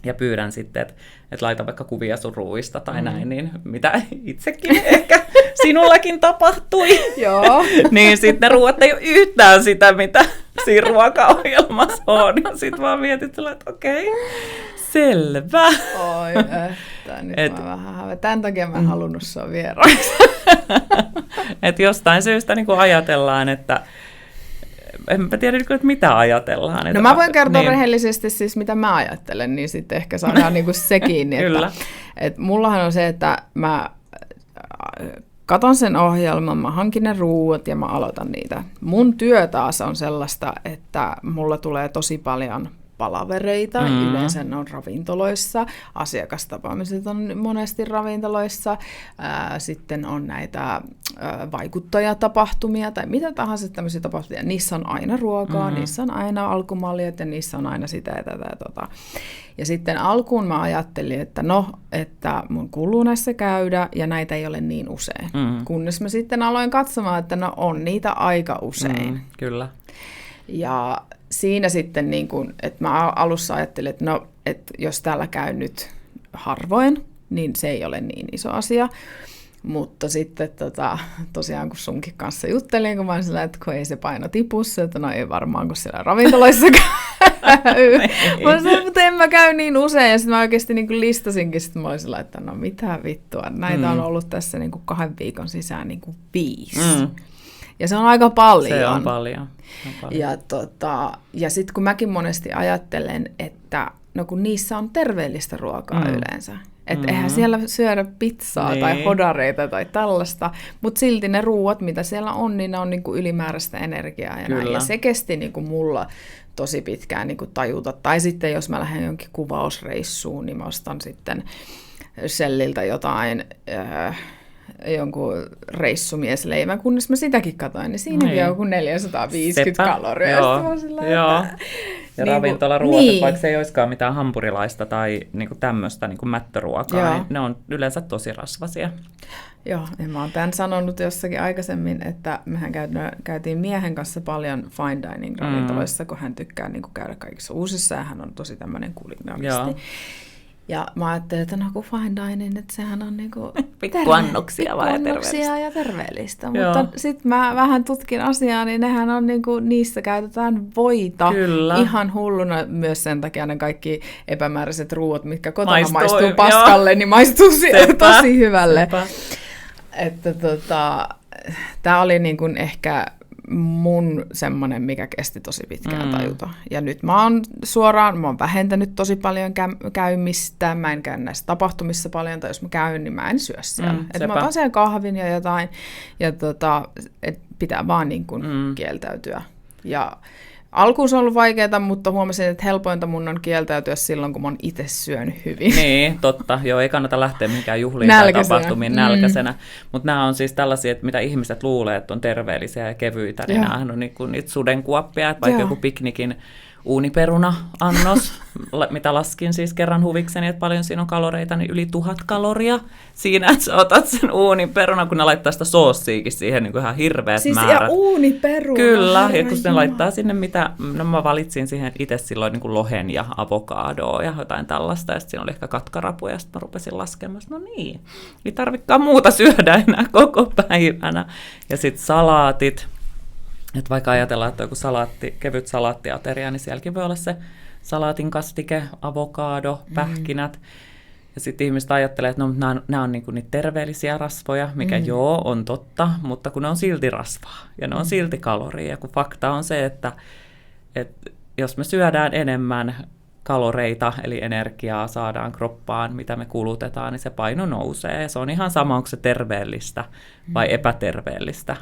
ja pyydän sitten, että laita vaikka kuvia sun ruuista tai näin, niin mitä itsekin ehkä sinullakin tapahtui. Joo. Niin sitten ne ruoat ei ole yhtään sitä, mitä siinä ruokaohjelmassa on. Ja sitten vaan mietit, että okei, selvä. Oi, nyt mä vähän häveän. Tämän takia mä en halunnut sua vieraaksi. Että jostain syystä niin kuin ajatellaan, että enpä tiedä, että mitä ajatellaan. No mä voin kertoa rehellisesti siis, mitä mä ajattelen, niin sitten ehkä saadaan niin kuin sekin. Kyllä. Että mullahan on se, että mä katon sen ohjelman, mä hankin ne ruuat ja mä aloitan niitä. Mun työ taas on sellaista, että mulla tulee tosi paljon palavereita, yleensä ne on ravintoloissa, asiakastapaamiset on monesti ravintoloissa, sitten on näitä vaikuttajatapahtumia tai mitä tahansa tämmöisiä tapahtumia, niissä on aina ruokaa, niissä on aina alkumalliot ja niissä on aina sitä ja tätä ja tota. Ja sitten alkuun mä ajattelin, että että mun kuuluu näissä käydä ja näitä ei ole niin usein, kunnes mä sitten aloin katsomaan, että on niitä aika usein. Kyllä. Ja siinä sitten, niin kun, että mä alussa ajattelin, että jos täällä käy nyt harvoin, niin se ei ole niin iso asia. Mutta sitten tosiaan kun sunkin kanssa juttelin, kun mä olin sillä, että kun ei se paino tipu, että no ei varmaan, kun siellä ravintoloissa käy. Mä sanoin, mutta en mä käy niin usein. Ja sitten mä oikeasti niin listasinkin, sitten mä olin sillä, että no mitä vittua. Näitä on ollut tässä niin 2 viikon sisään niin 5. Ja se on aika paljon. Se on paljon. Ja sitten kun mäkin monesti ajattelen, että kun niissä on terveellistä ruokaa yleensä. Että eihän siellä syödä pizzaa tai hodareita tai tällaista, mutta silti ne ruuat, mitä siellä on, niin ne on niinku ylimääräistä energiaa. Ja, näin. Ja se kesti niinku mulla tosi pitkään niinku tajuta. Tai sitten jos mä lähden jonkin kuvausreissuun, niin mä ostan sitten Shelliltä jotain jonkun reissumiesleivän, kunnes mä sitäkin katsoin, niin siinäkin on joku 450 kaloria. Joo. Ja ravintolaruoat, vaikka se ei olisikaan mitään hampurilaista tai niinku tämmöistä niinku mättöruokaa, niin ne on yleensä tosi rasvasia. Joo, ja mä oon tämän sanonut jossakin aikaisemmin, että mehän käytiin miehen kanssa paljon fine dining ravintoloissa, kun hän tykkää niinku käydä kaikissa uusissa, ja hän on tosi tämmöinen kulinaristi. Ja mä ajattelin, että kun fine dining, että sehän on niinku pikkuannoksia ja terveellistä. Mutta sitten mä vähän tutkin asiaa, niin nehän on niinku, niissä käytetään voita. Kyllä. Ihan hulluna myös sen takia ne kaikki epämääräiset ruuat, mitkä kotona maistuu paskalle, niin maistuu tosi hyvälle. Että tää oli niinku ehkä mun semmoinen, mikä kesti tosi pitkään tajuta. Ja nyt mä oon vähentänyt tosi paljon käymistä, mä en käy näissä tapahtumissa paljon, tai jos mä käyn, niin mä en syö siellä. Että mä otan siellä kahvin ja jotain, ja et pitää vaan niin kuin kieltäytyä. Ja alkuun se on ollut vaikeaa, mutta huomasin, että helpointa mun on kieltäytyä silloin, kun mä oon itse syönyt hyvin. Niin, totta. Joo, ei kannata lähteä mihinkään juhliin tai tapahtumiin nälkäisenä. Mutta nämä on siis tällaisia, että mitä ihmiset luulee, että on terveellisiä ja kevyitä, niin nämähän on niinku niitä sudenkuoppia, että vaikka joku piknikin uuniperuna-annos, mitä laskin siis kerran huvikseni, että paljon siinä on kaloreita, niin yli 1000 kaloria siinä, että sä otat sen uuniperuna, kun ne laittaa sitä soossiakin siihen niin kuin ihan hirveät siis määrät. Ja uuniperuna. Kyllä, ja kun ne laittaa sinne mä valitsin siihen itse silloin niin kuin lohen ja avokadoa ja jotain tällaista, ja sitten siinä oli ehkä katkarapuja, ja sitten mä rupesin laskemaan, no niin, ei tarvikaan muuta syödä enää koko päivänä. Ja sitten salaatit. Että vaikka ajatellaan, että joku kevyt salaattiateria, niin sielläkin voi olla se salaatin kastike, avokado, pähkinät. Ja sitten ihmiset ajattelee, että nämä on niinku niitä terveellisiä rasvoja, mikä on totta, mutta kun ne on silti rasvaa ja ne on silti kaloria. Ja kun fakta on se, että jos me syödään enemmän kaloreita, eli energiaa saadaan kroppaan, mitä me kulutetaan, niin se paino nousee. Se on ihan sama, onko se terveellistä vai epäterveellistä.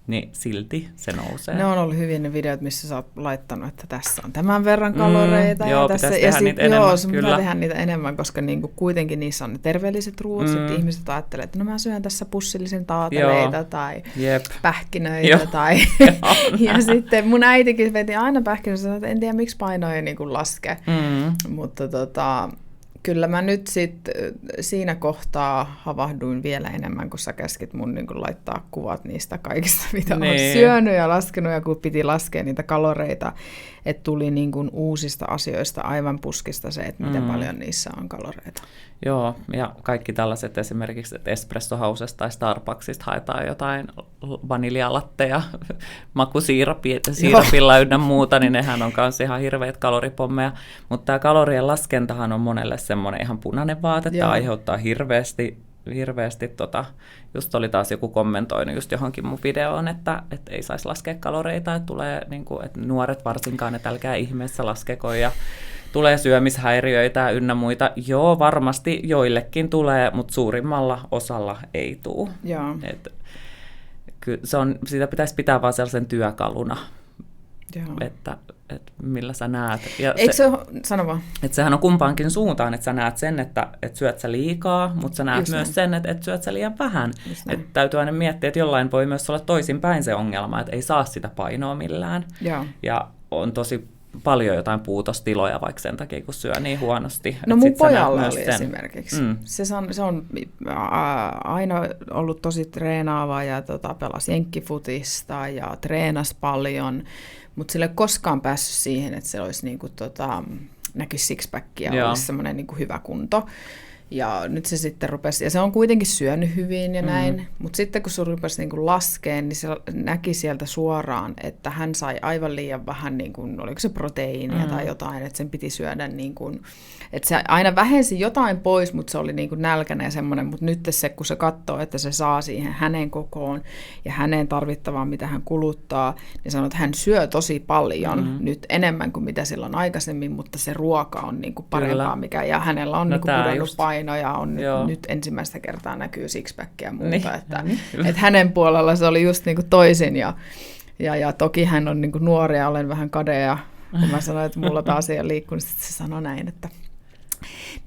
Niin silti se nousee. Ne on ollut hyvin ne videot, missä sä oot laittanut, että tässä on tämän verran kaloreita. Joo, tässä, pitäisi tehdä niitä enemmän. Joo, pitää tehdä niitä enemmän, koska niinku kuitenkin niissä on ne terveelliset ruoat. Sitten ihmiset ajattelee, että mä syön tässä pussillisen taateleita tai pähkinöitä. Tai ja sitten mun äitikin veti aina pähkinöitä, että en tiedä miksi paino ei niinku laske. Mutta Kyllä mä nyt sitten siinä kohtaa havahduin vielä enemmän, kun sä käskit mun niin kun laittaa kuvat niistä kaikista, mitä on syönyt ja laskenut, ja kun piti laskea niitä kaloreita, että tuli niin kun uusista asioista aivan puskista se, että miten paljon niissä on kaloreita. Joo, ja kaikki tällaiset esimerkiksi, että Espresso Housesta tai Starbucksista haetaan jotain vaniljalatteja, makusiirapilla ynnä muuta, niin nehän on myös ihan hirveät kaloripommeja. Mutta tämä kalorien laskentahan on monelle semmoinen ihan punainen vaate, että aiheuttaa hirveästi just oli taas joku kommentoinut just johonkin mun videoon, että ei saisi laskea kaloreita, että tulee, niin kuin, että nuoret varsinkaan, että älkää ihmeessä laskeko, ja tulee syömishäiriöitä ynnä muita. Joo, varmasti joillekin tulee, mutta suurimmalla osalla ei tule. Sitä pitäisi pitää vaan sellaisen työkaluna, että millä sä näet. Ja eikö se sano vaan? Että sehän on kumpaankin suuntaan, että sä näet sen, että syöt sä liikaa, mutta sä näet myös sen, että syöt sä liian vähän. Että täytyy aina miettiä, että jollain voi myös olla toisinpäin se ongelma, että ei saa sitä painoa millään. Ja on tosi paljon jotain puutostiloja vaikka sen takia, kun syö niin huonosti. No mun pojalla oli esimerkiksi. Se on aina ollut tosi treenaava ja pelasi jenkkifutista ja treenasi paljon, mutta sillä ei koskaan päässyt siihen, että se olisi niinku näkyisi sixpackia ja olisi semmoinen niinku hyvä kunto. Ja nyt se sitten rupesi, ja se on kuitenkin syönyt hyvin ja näin, mutta sitten kun se rupesi niin laskeen, niin se näki sieltä suoraan, että hän sai aivan liian vähän, niin kuin, oliko se proteiinia tai jotain, että sen piti syödä, niin kuin, että se aina vähensi jotain pois, mutta se oli niin kuin nälkäinen ja semmoinen, mutta nyt se, kun se katsoo, että se saa siihen hänen kokoon ja hänen tarvittavaan, mitä hän kuluttaa, niin sanoo, että hän syö tosi paljon nyt enemmän kuin mitä silloin aikaisemmin, mutta se ruoka on niin kuin parempaa, mikä, ja hänellä on niin kuin pudonnut paino ja on nyt ensimmäistä kertaa näkyy sixpackia ja muuta, että hänen puolella se oli just niinku toisin, ja toki hän on niinku nuori ja olen vähän kadea, kun mä sanoin, että mulla taas ei ole liikkunut, sitten se sanoi näin, että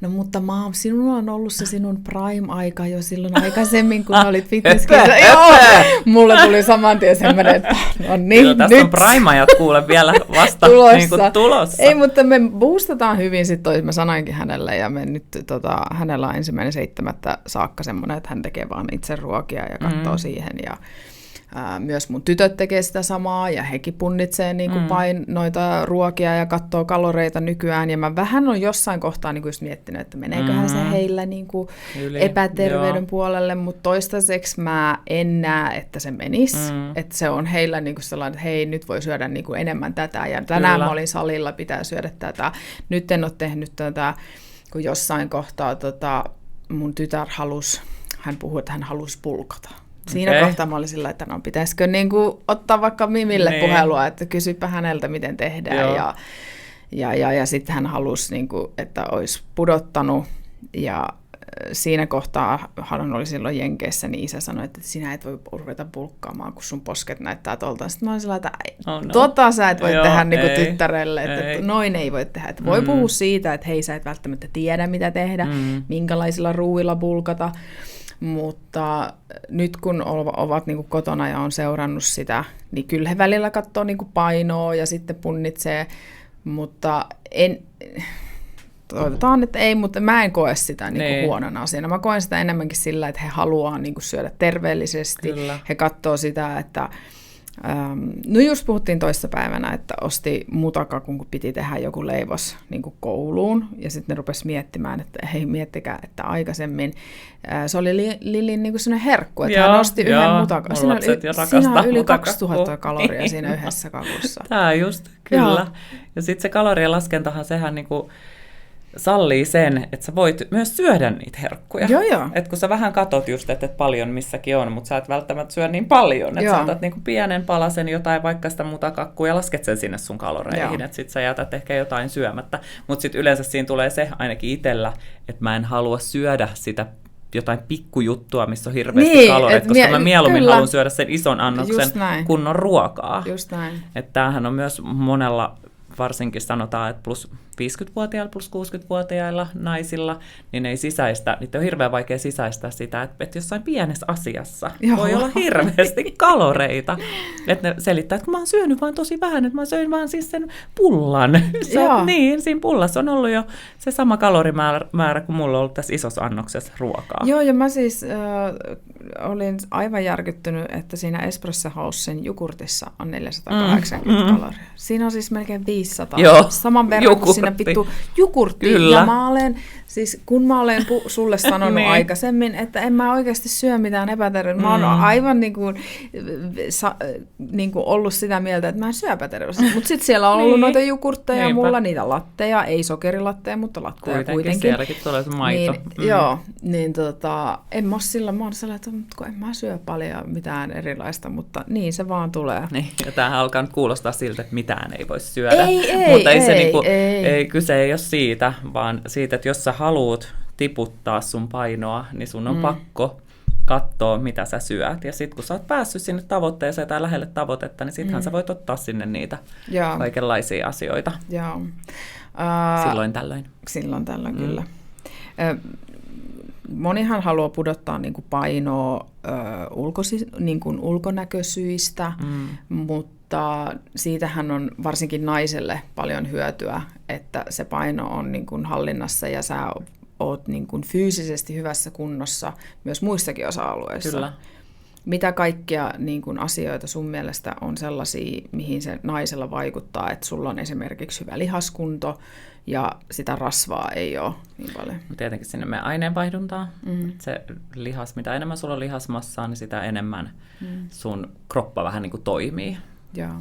no mutta sinulla on ollut se sinun prime-aika jo silloin aikaisemmin, kun olit fitnesskissä. Joo, mulla tuli saman tien semmoinen, että no niin, nyt. Tässä on prime-ajat kuule vielä vasta tulossa. Ei, mutta me boostataan hyvin sitten, mä sanoinkin hänelle, ja me nyt, hänellä on 1.7. saakka semmoinen, että hän tekee vaan itse ruokia ja katsoo siihen, ja myös mun tytöt tekee sitä samaa, ja hekin punnitsee niin kuin noita ruokia ja katsoo kaloreita nykyään, ja mä vähän on jossain kohtaa niin kuin just miettinyt, että meneeköhän se heillä niin kuin epäterveyden puolelle, mutta toistaiseksi mä en näe, että se menisi, että se on heillä niin kuin sellainen, että hei, nyt voi syödä niin kuin enemmän tätä, ja tänään mä olin salilla, pitää syödä tätä, nyt en ole tehnyt tätä, kun jossain kohtaa mun tytär hän puhui, että hän halusi pulkata. Siinä kohtaa mä olin sillä, että no pitäisikö niin kuin ottaa vaikka Mimille puhelua, että kysypä häneltä, miten tehdään. Ja sitten hän halusi, niin kuin, että olisi pudottanut. Ja siinä kohtaa hän oli silloin Jenkeissä, niin isä sanoi, että sinä et voi ruveta pulkkaamaan, kun sun posket näyttää tolta. Sitten mä olin sillä, että sä et voi tehdä niin kuin tyttärelle, että noin ei voi tehdä. Että voi puhua siitä, että hei, sä et välttämättä tiedä, mitä tehdä, minkälaisilla ruuilla pulkata. Mutta nyt kun ovat niin kuin kotona ja on seurannut sitä, niin kyllä he välillä katsoo niin kuin painoa ja sitten punnitsee, mutta toivotaan, että ei, mutta mä en koe sitä niin kuin huonona asiana. Mä koen sitä enemmänkin sillä, että he haluaa niin kuin syödä terveellisesti. Kyllä. He katsoo sitä, että no just puhuttiin toissapäivänä, että osti mutakakun, kun piti tehdä joku leivos niin kuin kouluun, ja sitten ne rupesi miettimään, että hei, miettikää, että aikaisemmin se oli Lilin niin kuin sellainen herkku, että hän osti yhden mutakakun. Siinä on yli 2000 kaloria siinä yhdessä kakussa. Tämä just, kyllä. Ja sitten se kalorien laskentahan, sehän niin kuin sallii sen, että sä voit myös syödä niitä herkkuja. Että kun sä vähän katot just, että paljon missäkin on, mutta sä et välttämättä syö niin paljon. Että sä otat niinku pienen palasen jotain, vaikka sitä mutakakkua, ja lasket sen sinne sun kaloreihin. Että sit sä jätät ehkä jotain syömättä. Mutta sitten yleensä siinä tulee se ainakin itsellä, että mä en halua syödä sitä jotain pikkujuttua, missä on hirveästi kaloreita, koska mä mieluummin haluan syödä sen ison annoksen kunnon ruokaa. Just näin. Että tämähän on myös monella, varsinkin sanotaan, että plus 50-vuotiailla plus 60-vuotiailla naisilla, niin ne ei sisäistä, niitä on hirveän vaikea sisäistää sitä, että jossain pienessä asiassa voi olla hirveästi kaloreita. Että ne selittää, että kun mä oon syönyt vaan tosi vähän, että mä söin vaan siis sen pullan. Niin, siinä pullassa on ollut jo se sama kalorimäärä kuin mulla on ollut tässä isossa annoksessa ruokaa. Joo, ja mä siis olin aivan järkyttynyt, että siinä Espresso Housen jogurtissa on 480 kaloria. Siinä on siis melkein 500. Joo, saman verran kuin siinä vittu jogurtti. Kyllä. Ja mä olen, siis kun mä olen sulle sanonut niin. aikaisemmin, että en mä oikeasti syö mitään epäterveellistä. Mä oon aivan niin kuin ollut sitä mieltä, että mä en syö epäterveellistä. Mutta sitten siellä on ollut noita jogurtteja, mulla niitä latteja, ei sokerilatteja, mutta latteja kuitenkin. Sielläkin tulee se maito. Niin, joo, niin en mä ole silloin, mä oon sellainen, että en mä syö paljon mitään erilaista, mutta niin se vaan tulee. Niin, ja tämähän alkaa nyt kuulostaa siltä, että mitään ei voi syödä. Mutta kyse ei ole siitä, vaan siitä, että jos sä haluat tiputtaa sun painoa, niin sun on pakko katsoa, mitä sä syöt. Ja sitten kun sä oot päässyt sinne tavoitteeseen tai lähelle tavoitetta, niin sittenhän sä voit ottaa sinne niitä kaikenlaisia asioita. Joo. Silloin tällöin. Silloin tällöin, kyllä. Monihan haluaa pudottaa niin kuin painoa niin kuin ulkonäkösyistä, mutta siitähän on varsinkin naiselle paljon hyötyä, että se paino on niin kuin hallinnassa ja sä oot niin kuin fyysisesti hyvässä kunnossa myös muissakin osa-alueissa. Kyllä. Mitä kaikkia niin kuin asioita sun mielestä on sellaisia, mihin se naisella vaikuttaa, että sulla on esimerkiksi hyvä lihaskunto ja sitä rasvaa ei ole niin paljon? Tietenkin sinne meidän aineenvaihduntaa. Se lihas, mitä enemmän sulla on lihasmassaa, niin sitä enemmän sun kroppa vähän niin kuin toimii.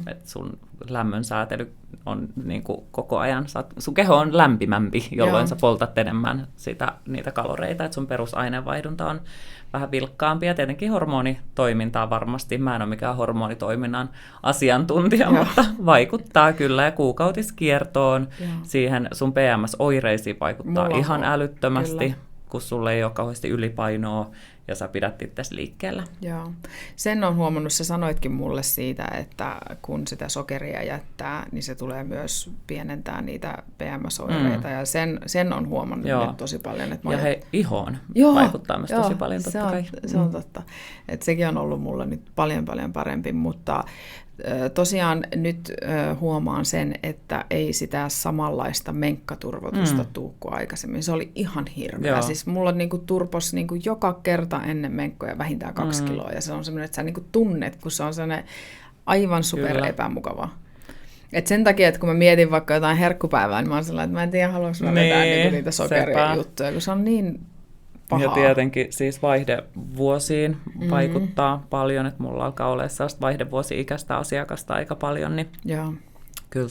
Et sun lämmönsäätely on niin kuin koko ajan, sun keho on lämpimämpi, jolloin sä poltat enemmän niitä kaloreita, että sun perusaineenvaihdunta on vähän vilkkaampi ja tietenkin hormonitoimintaa varmasti. Mä en ole mikään hormonitoiminnan asiantuntija, mutta vaikuttaa kyllä ja kuukautiskiertoon siihen sun PMS-oireisiin vaikuttaa ihan älyttömästi, kyllä. kun sulle ei ole kauheasti ylipainoa ja sä pidät itseäsi liikkeellä. Joo. Sen on huomannut, sä sanoitkin mulle siitä, että kun sitä sokeria jättää, niin se tulee myös pienentää niitä PMS-oireita, ja sen on huomannut nyt tosi paljon. Että ja ihoon vaikuttaa myös tosi paljon, totta kai. Se on totta. Että sekin on ollut mulle nyt paljon parempi, mutta tosiaan nyt huomaan sen, että ei sitä samanlaista menkkaturvotusta tuu kuin aikaisemmin. Se oli ihan hirveä. Siis mulla niinku turpos niinku joka kerta ennen menkkoja vähintään 2 kiloa. Ja se on semmoinen, että sä niinku tunnet, kun se on sellainen aivan super epämukava. Et sen takia, että kun mä mietin vaikka jotain herkkupäivää, niin mä oon sellainen, että mä en tiedä, haluanko mä vetää niinku niitä sokerijuttuja, kun se on niin pahaa. Ja tietenkin siis vaihdevuosiin vaikuttaa paljon, että mulla alkaa olla sellaista vaihdevuosi-ikäistä asiakasta aika paljon, niin kyllä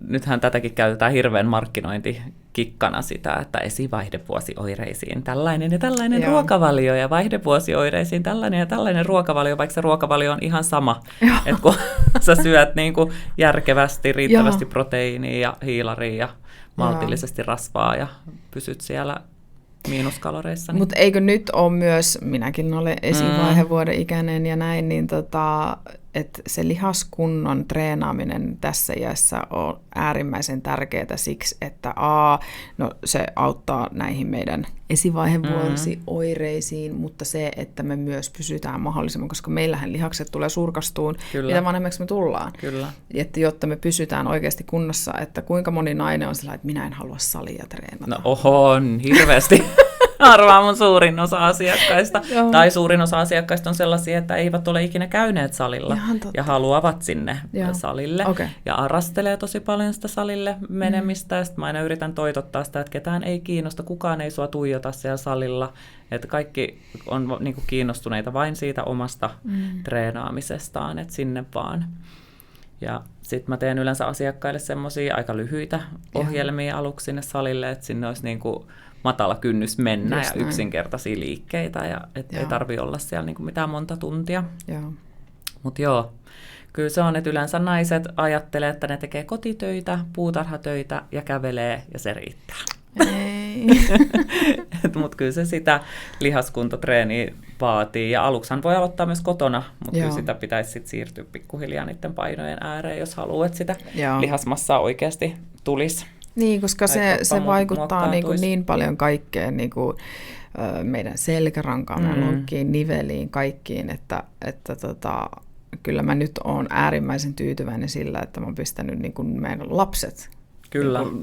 nythän tätäkin käytetään hirveän markkinointikikkana sitä, että esivaihdevuosioireisiin tällainen ja tällainen ruokavalio ja vaihdevuosioireisiin tällainen ja tällainen ruokavalio, vaikka se ruokavalio on ihan sama, että kun sä syöt niin kuin järkevästi, riittävästi proteiinia ja hiilaria ja maltillisesti rasvaa ja pysyt siellä miinuskaloreissa. Niin. Mutta eikö nyt ole myös, minäkin olen esivaihevuoden ikäinen ja näin, niin että se lihaskunnon treenaaminen tässä iässä on äärimmäisen tärkeää siksi, että se auttaa näihin meidän esivaihevuosi-oireisiin, mutta se, että me myös pysytään mahdollisimman, koska meillähän lihakset tulee surkastuun, mitä vanhemmaksi me tullaan. Kyllä. Että jotta me pysytään oikeasti kunnossa, että kuinka moni nainen on sellainen, että minä en halua salia treenata. No on, hirveästi. Arvaa mun suurin osa asiakkaista. Tai suurin osa asiakkaista on sellaisia, että eivät ole ikinä käyneet salilla ja haluavat sinne salille. Okay. Ja arastelee tosi paljon sitä salille menemistä. Ja sitten mä aina yritän toitottaa sitä, että ketään ei kiinnosta, kukaan ei sua tuijota siellä salilla. Että kaikki on niinku kiinnostuneita vain siitä omasta treenaamisestaan, että sinne vaan. Ja sitten mä teen yleensä asiakkaille semmoisia aika lyhyitä ohjelmia aluksi sinne salille, että sinne olisi niinku matala kynnys mennä ja yksinkertaisia liikkeitä, ja ei tarvitse olla siellä niinku mitään monta tuntia. Mutta kyllä se on, että yleensä naiset ajattelee, että ne tekee kotitöitä, puutarhatöitä ja kävelee, ja se riittää. Mutta kyllä se sitä lihaskuntotreeniä vaatii. Ja aluksihan voi aloittaa myös kotona, mutta kyllä sitä pitäisi sit siirtyä pikkuhiljaa niiden painojen ääreen, jos haluaa, että sitä lihasmassaa oikeasti tulisi. Niin, koska se vaikuttaa niin paljon kaikkeen meidän selkärankaan, meidän lonkkiin, niveliin, kaikkiin, että kyllä mä nyt oon äärimmäisen tyytyväinen sillä, että mä oon pistänyt meidän lapset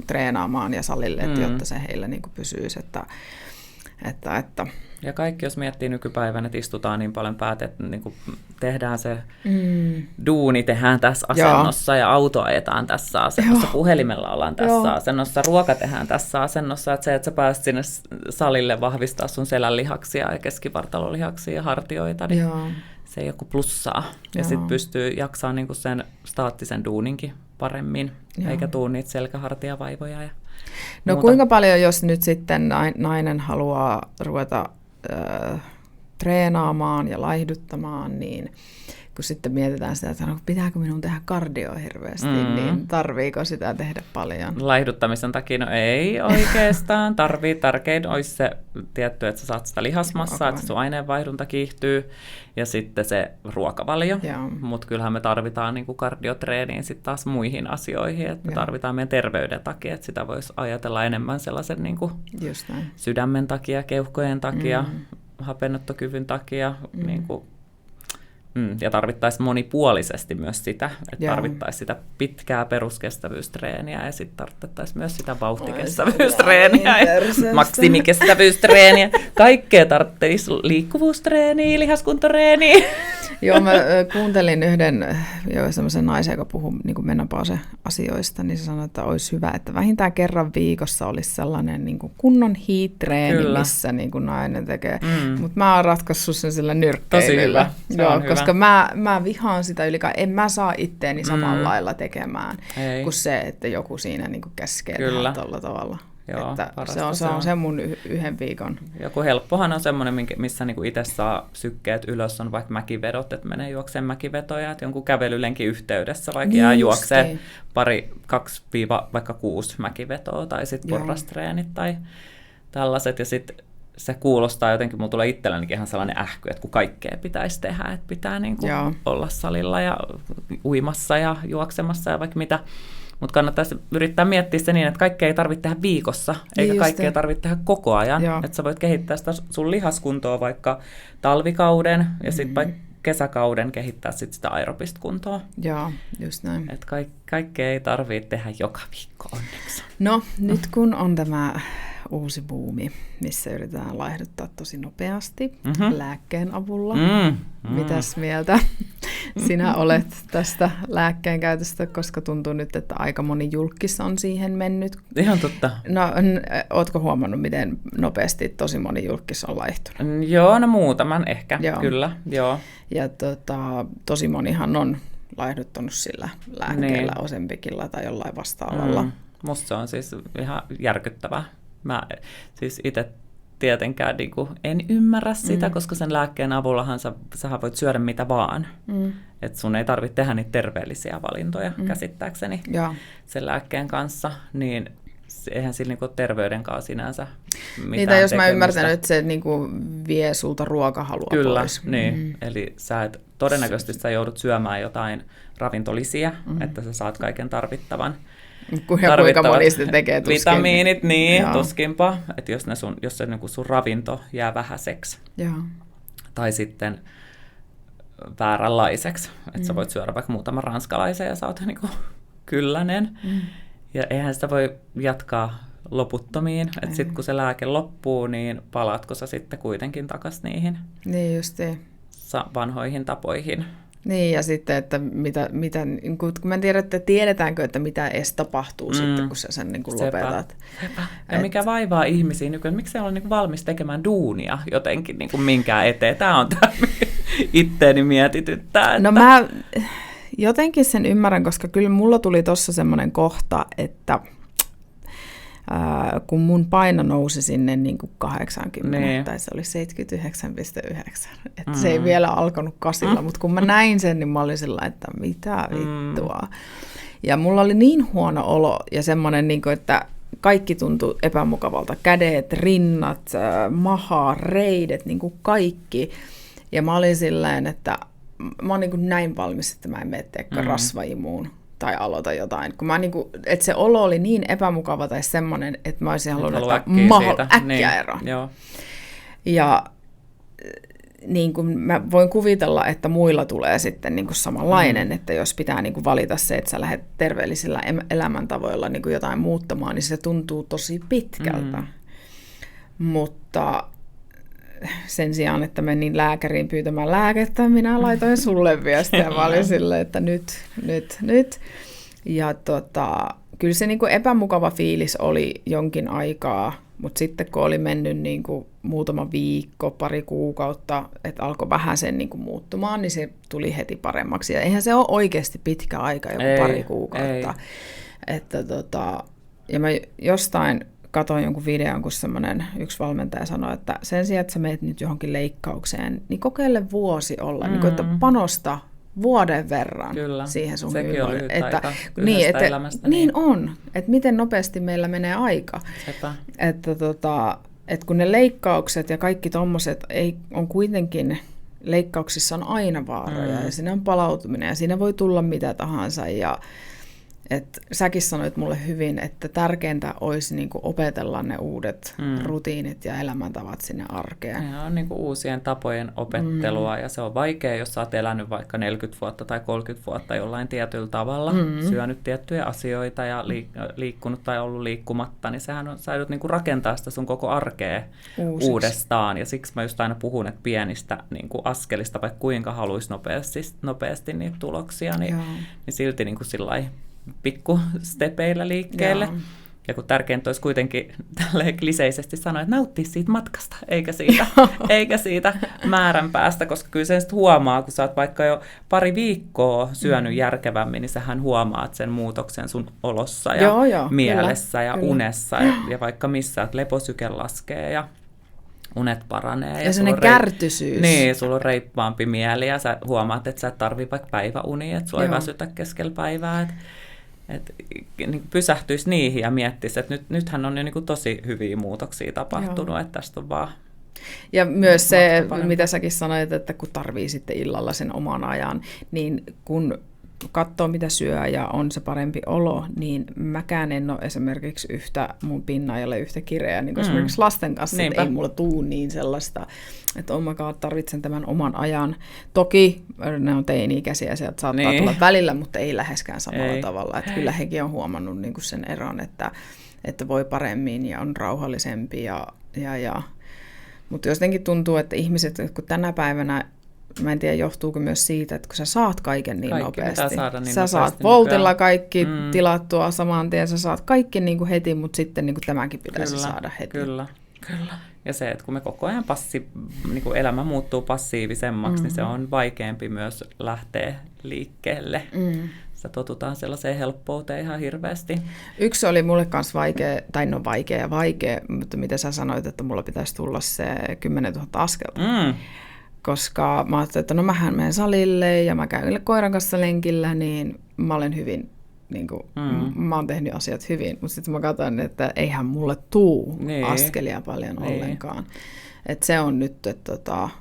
treenaamaan ja salille, jotta se heillä pysyisi, että ja kaikki, jos miettii nykypäivänä, että istutaan niin paljon että tehdään se duuni, tehdään tässä asennossa ja auto ajetaan tässä asennossa, puhelimella ollaan tässä asennossa, ruoka tehdään tässä asennossa, että sä pääset sinne salille vahvistaa sun selän lihaksia ja keskivartalolihaksia ja hartioita, niin se ei joku plussaa. Ja sitten pystyy jaksaa sen staattisen duuninkin paremmin, eikä tuu niitä selkähartiavaivoja ja muuta. Kuinka paljon, jos nyt sitten nainen haluaa ruveta treenaamaan ja laihduttamaan, niin kun sitten mietitään sitä, että pitääkö minun tehdä kardioa hirveästi, niin tarviiko sitä tehdä paljon? Laihduttamisen takia ei oikeastaan tarvii. Tärkein olisi se tietty, että sä saat sitä lihasmassaa, että sun aineenvaihdunta kiihtyy ja sitten se ruokavalio. Mutta kyllähän me tarvitaan kardiotreeniin sitten taas muihin asioihin, että me tarvitaan meidän terveyden takia, että sitä voisi ajatella enemmän sellaisen sydämen takia, keuhkojen takia, hapenottokyvyn takia, ja tarvittaisiin monipuolisesti myös sitä, että tarvittaisiin sitä pitkää peruskestävyystreeniä ja sitten tarvittaisiin myös sitä vauhtikestävyystreeniä ja maksimikestävyystreeniä. Kaikkea tarvitsisi liikkuvuustreeniä, lihaskuntotreeniä. Joo, mä kuuntelin yhden semmoisen naisen, joka puhui menopause-asioista, niin se sanoi, että olisi hyvä, että vähintään kerran viikossa olisi sellainen kunnon heat-treeni, missä nainen tekee. Mutta mä oon ratkaissut sen sillä nyrkkeilyllä. Koska mä vihaan sitä en mä saa itteeni samalla lailla tekemään kuin se, että joku siinä käskee tehdä tuolla tavalla. Joo, että se on se mun yhden viikon. Joku helppohan on semmoinen, missä itse saa sykkeet ylös, on vaikka mäkivedot, että menee juokseen mäkivetoja, että jonkun kävelylenkin yhteydessä vaikka jää juoksee 2-6 mäkivetoa tai sitten porrastreenit tai tällaiset ja sitten se kuulostaa jotenkin, mulla tulee itsellänikin ihan sellainen ähky, että kun kaikkea pitäisi tehdä, että pitää olla salilla ja uimassa ja juoksemassa ja vaikka mitä. Mutta kannattaisi yrittää miettiä se niin, että kaikkea ei tarvitse tehdä viikossa, eikä kaikkea tarvitse tehdä koko ajan. Että sä voit kehittää sitä sun lihaskuntoa vaikka talvikauden ja sitten vaikka kesäkauden kehittää sit sitä aerobista kuntoa. Joo, just näin. Että kaikkea ei tarvitse tehdä joka viikko onneksi. No, nyt kun on tämä uusi buumi, missä yritetään laihduttaa tosi nopeasti lääkkeen avulla. Mitäs mieltä sinä olet tästä lääkkeen käytöstä, koska tuntuu nyt, että aika moni julkkis on siihen mennyt. Ihan totta. No, ootko huomannut, miten nopeasti tosi moni julkkis on laihtunut? Joo, no muutaman ehkä, kyllä. Joo. Ja tosi monihan on laihduttanut sillä lääkkeellä, Ozempicilla tai jollain vastaavalla. Musta se on siis ihan järkyttävää. Mä siis itse tietenkään en ymmärrä sitä, koska sen lääkkeen avullahan sähän voit syödä mitä vaan. Että sun ei tarvitse tehdä niitä terveellisiä valintoja käsittääkseni sen lääkkeen kanssa, niin eihän sillä terveyden kanssa sinänsä mitään niitä, jos mä ymmärtänyt, että se vie sulta ruokahalua pois. Kyllä, niin. Eli todennäköisesti sä joudut syömään jotain ravintolisiä, että sä saat kaiken tarvittavan. Kuinka moni sitten tekee tuskin. Vitamiinit, tuskinpa. Että jos se sun ravinto jää vähäiseksi. Tai sitten vääränlaiseksi. Että sä voit syödä vaikka muutaman ranskalaisen ja sä oot kyllänen. Ja eihän sitä voi jatkaa loputtomiin. Että sitten kun se lääke loppuu, niin palaatko sä sitten kuitenkin takaisin niihin vanhoihin tapoihin. Niin, ja sitten, että kun mä en tiedä, että tiedetäänkö, että mitä edes tapahtuu sitten, kun sä sen lopetat. Ja mikä vaivaa ihmisiä nykyään, miksi se on valmis tekemään duunia jotenkin minkään eteen. Tämä on tämä itteeni mietityttää. Että... No mä jotenkin sen ymmärrän, koska kyllä mulla tuli tuossa semmoinen kohta, että kun mun paino nousi sinne 80, tai se oli 79,9, että se ei vielä alkanut kasilla, mutta kun mä näin sen, niin mä olin sillä, että mitä vittua. Ja mulla oli niin huono olo ja semmoinen, että kaikki tuntui epämukavalta. Kädet, rinnat, maha, reidet, niin kuin kaikki. Ja mä olin silleen, että mä oon niin kuin näin valmis, että mä en mene rasvaimuun tai aloita jotain. Kun mä niin kuin, että se olo oli niin epämukava tai semmoinen, että mä olisin halunnut äkkiä eroon. Ja niin kuin mä voin kuvitella, että muilla tulee sitten niin kuin samanlainen, että jos pitää niin kuin valita se, että sä lähdet terveellisillä elämäntavoilla niin kuin jotain muuttamaan, niin se tuntuu tosi pitkältä. Mutta sen sijaan, että menin lääkäriin pyytämään lääkettä, minä laitoin sulle viestiä. Mä olin silleen, että nyt. Ja kyllä se niin kuin epämukava fiilis oli jonkin aikaa, mutta sitten kun oli mennyt niin kuin muutama viikko, pari kuukautta, että alkoi vähän sen niin kuin muuttumaan, niin se tuli heti paremmaksi. Ja eihän se ole oikeasti pitkä aika, joku pari kuukautta. Että ja mä jostain katoin jonkun videon, kun yksi valmentaja sanoi, että sen sijaan, että sä meet nyt johonkin leikkaukseen, niin kokeile vuosi olla, niin kuin, että panosta vuoden verran siihen sun hyvinvointiin. Niin on, että miten nopeasti meillä menee aika. Että kun ne leikkaukset ja kaikki tommoset on kuitenkin, leikkauksissa on aina vaaroja ja siinä on palautuminen ja siinä voi tulla mitä tahansa ja säkin sanoit mulle hyvin, että tärkeintä olisi niinku opetella ne uudet rutiinit ja elämäntavat sinne arkeen. Se on niinku uusien tapojen opettelua ja se on vaikea, jos sä oot elänyt vaikka 40 vuotta tai 30 vuotta jollain tietyllä tavalla, syönyt tiettyjä asioita ja liikkunut tai ollut liikkumatta, niin sehän sä joudut niinku rakentaa sitä sun koko arkea uudestaan. Ja siksi mä just aina puhun, että pienistä niinku askelista, vaikka kuinka haluaisi nopeasti niitä tuloksia, niin silti niinku sillai pikkustepeillä liikkeelle. Joo. Ja kun tärkeintä olisi kuitenkin tälleen kliseisesti sanoa, että nauttii siitä matkasta, eikä siitä määränpäästä, koska kyllä sen sitten huomaa, kun sä oot vaikka jo pari viikkoa syönyt järkevämmin, niin sähän huomaat sen muutoksen sun olossa ja mielessä ja unessa ja vaikka missä, että leposyke laskee ja unet paranee. Ja sellainen kärtysyys. Niin, sulla on reippaampi mieli ja sä huomaat, että sä et tarvitse vaikka päiväunia, että sua ei väsytä keskellä päivää. Että niin pysähtyisi niihin ja miettisi, että nythän on jo niin kuin tosi hyviä muutoksia tapahtunut, että tästä on vaan... Ja myös se, mitä säkin sanoit, että kun tarvii sitten illalla sen oman ajan, niin kun katsoo mitä syö ja on se parempi olo, niin mäkään en ole esimerkiksi mun pinnajalle yhtä kireä, niin kuin esimerkiksi lasten kanssa, että ei mulla tuu niin sellaista, että tarvitsen tämän oman ajan. Toki ne on teini-ikäisiä, sieltä saattaa tulla välillä, mutta ei läheskään samalla tavalla. Että kyllä hekin on huomannut niin kuin sen eron, että voi paremmin ja on rauhallisempi. Mutta jotenkin tuntuu, että ihmiset, kun tänä päivänä, mä en tiedä, johtuuko myös siitä, että kun sä saat kaiken niin nopeasti. Sä saat Voltilla kaikki tilattua saman tien, sä saat kaikki niin kuin heti, mutta sitten niin kuin tämäkin pitäisi saada heti. Kyllä. Ja se, että kun me koko ajan niin kuin elämä muuttuu passiivisemmaksi, niin se on vaikeampi myös lähteä liikkeelle. Sitä totutaan sellaiseen helppouteen ihan hirveästi. Yksi oli mulle kanssa vaikea, mutta mitä sä sanoit, että mulla pitäisi tulla se 10 000 askelta. Koska mä ajattelin, että mähän menen salille ja mä käyn koiran kanssa lenkillä, niin mä olen hyvin, niin kuin, mä oon tehnyt asiat hyvin. Mutta sitten mä katsoin, että eihän mulle tuu askelia paljon ollenkaan. Että se on nyt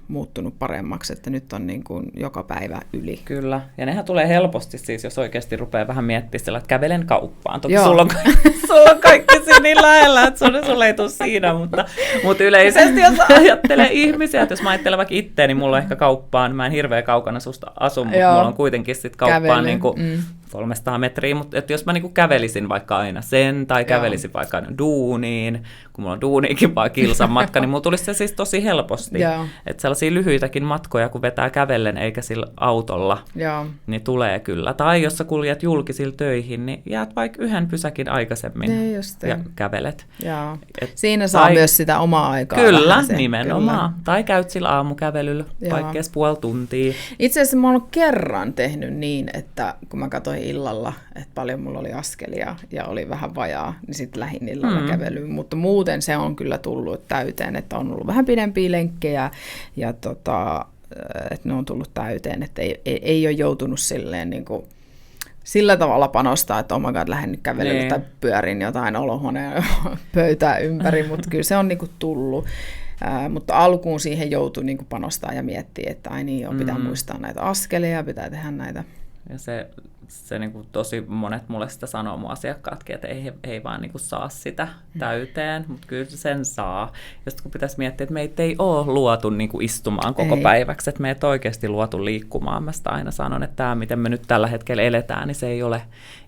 muuttunut paremmaksi, että nyt on niin kuin joka päivä yli. Kyllä, ja nehän tulee helposti siis, jos oikeasti rupeaa vähän miettimään sillä, että kävelen kauppaan. Toki sulla on kaikki siinä niin lähellä, että sulla ei tule siinä, mutta yleisesti jos ajattelee ihmisiä, että jos mä ajattelen vaikka itseäni, niin mulla on ehkä kauppaan, mä en hirveän kaukana susta asu, mutta mulla on kuitenkin sitten kauppaan niin kuin 300 metriä, mutta että jos mä niin kuin kävelisin vaikka aina sen, tai kävelisin vaikka aina duuniin, kun mulla on duuniikin vaan kilsan matka, niin mulla tulisi se siis tosi helposti. Että sellaisia lyhyitäkin matkoja, kun vetää kävellen eikä sillä autolla, niin tulee kyllä. Tai jos sä kuljet julkisilla töihin, niin jäät vaikka yhden pysäkin aikaisemmin ja kävelet. Siinä saa myös sitä omaa aikaa. Kyllä, nimenomaan. Kyllä. Tai käyt sillä aamukävelyllä, vaikka edes puoli tuntia. Itse asiassa mä oon kerran tehnyt niin, että kun mä katsoin illalla, että paljon mulla oli askelia ja oli vähän vajaa, niin sitten lähdin illalla kävelyyn. Mutta muuten se on kyllä tullut täyteen, että on ollut vähän pidempiä lenkkejä ja että ne on tullut täyteen, että ei ole joutunut silleen niin kuin sillä tavalla panostaa, että oh my god, lähden nyt kävelylle tai pyörin jotain olohuoneen pöytää ympäri, mutta kyllä se on niinku tullut. Mutta alkuun siihen joutui niinku panostaa ja miettiä, että ai niin, pitää muistaa näitä askelia, pitää tehdä näitä. Ja se niin kuin tosi monet mulle sitä sanoo mun asiakkaatkin, että ei vaan niin kuin saa sitä täyteen, mutta kyllä sen saa. Ja sitten kun pitäisi miettiä, että meitä ei ole luotu niin kuin istumaan koko päiväksi, että meitä oikeasti luotu liikkumaan. Mä sitä aina sanon, että tämä, miten me nyt tällä hetkellä eletään, niin se ei ole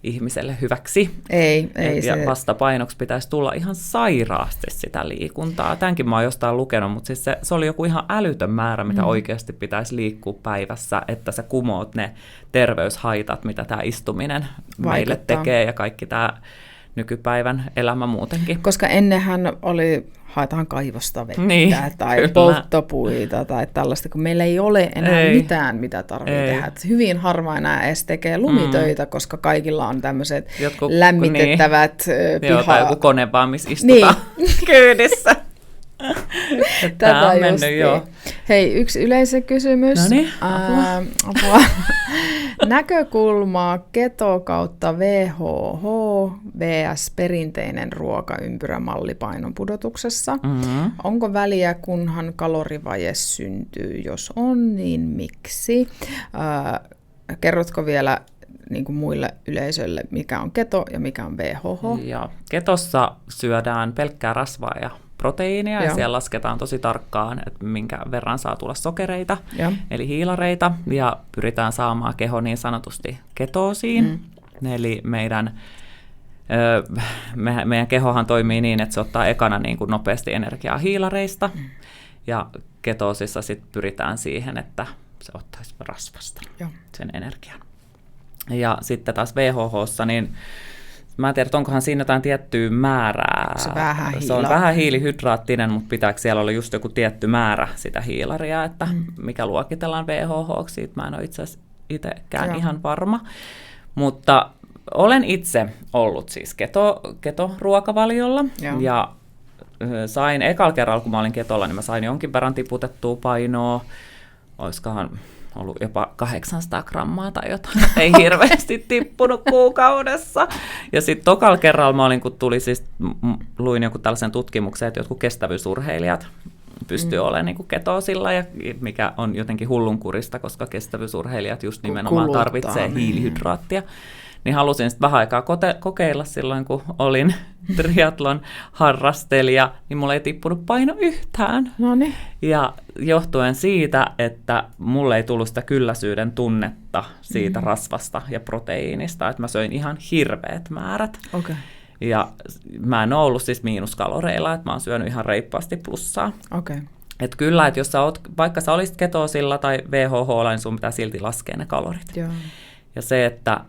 ihmiselle hyväksi. Ei ja vastapainoksi pitäisi tulla ihan sairaasti sitä liikuntaa. Tämänkin mä oon jostain lukenut, mutta siis se oli joku ihan älytön määrä, mitä oikeasti pitäisi liikkua päivässä, että sä kumoot ne terveyshaitat, mitä tämä istuminen meille tekee ja kaikki tämä nykypäivän elämä muutenkin. Koska ennenhän haetaan kaivosta vettä tai kyllä. polttopuita tai tällaista, kun meillä ei ole enää mitään, mitä tarvitsee tehdä. Et hyvin harva enää edes tekee lumitöitä, koska kaikilla on tämmöiset lämmitettävät piha... tai joku kone vaan, missä istutaan kyydissä. Tätä on mennyt jo. Hei, yksi yleisökysymys. Noniin, apua. Näkökulmaa keto kautta VHH vs. perinteinen ruokaympyrämalli painonpudotuksessa. Mm-hmm. Onko väliä, kunhan kalorivaje syntyy? Jos on, niin miksi? Kerrotko vielä niin kuin muille yleisöille, mikä on keto ja mikä on VHH? Ja ketossa syödään pelkkää rasvaa ja proteiinia, ja siellä lasketaan tosi tarkkaan, että minkä verran saa tulla sokereita, eli hiilareita, ja pyritään saamaan keho niin sanotusti ketoosiin. Eli meidän kehohan toimii niin, että se ottaa ekana niin kuin nopeasti energiaa hiilareista, ja ketoosissa sitten pyritään siihen, että se ottaisi rasvasta sen energian. Ja sitten taas VHH:ssa, niin mä en tiedä, onkohan siinä jotain tiettyä määrää. Se on vähän hiilihydraattinen, mutta pitääkö siellä olla just joku tietty määrä sitä hiilaria, että mikä luokitellaan VHH:ksi. Siitä mä en ole itse asiassa itsekään ihan varma. Mutta olen itse ollut siis keto-ruokavaliolla ja sain ekalla kerralla, kun mä olin ketolla, niin mä sain jonkin verran tiputettua painoa. Olisikohan ollut jopa 800 grammaa tai jotain, ei hirveästi tippunut kuukaudessa. Ja sitten tokalla kerralla mä olin, kun luin joku tällaisen tutkimuksen, että jotkut kestävyysurheilijat pystyy olemaan niin kuin ketoosilla, ja mikä on jotenkin hullunkurista, koska kestävyysurheilijat just nimenomaan tarvitsee hiilihydraattia. Niin halusin sitten vähän aikaa kokeilla silloin, kun olin triathlon harrastelija, niin mulla ei tippunut paino yhtään. Noniin. Ja johtuen siitä, että mulle ei tullut sitä kylläisyyden tunnetta siitä rasvasta ja proteiinista, että mä söin ihan hirveät määrät. Okay. Ja mä en ole ollut siis miinuskaloreilla, että mä oon syönyt ihan reippaasti plussaa. Okay. Että kyllä, että jos vaikka sä olisit ketoosilla tai VHH:lla, niin sun pitää silti laskea ne kalorit. Joo. Ja se, että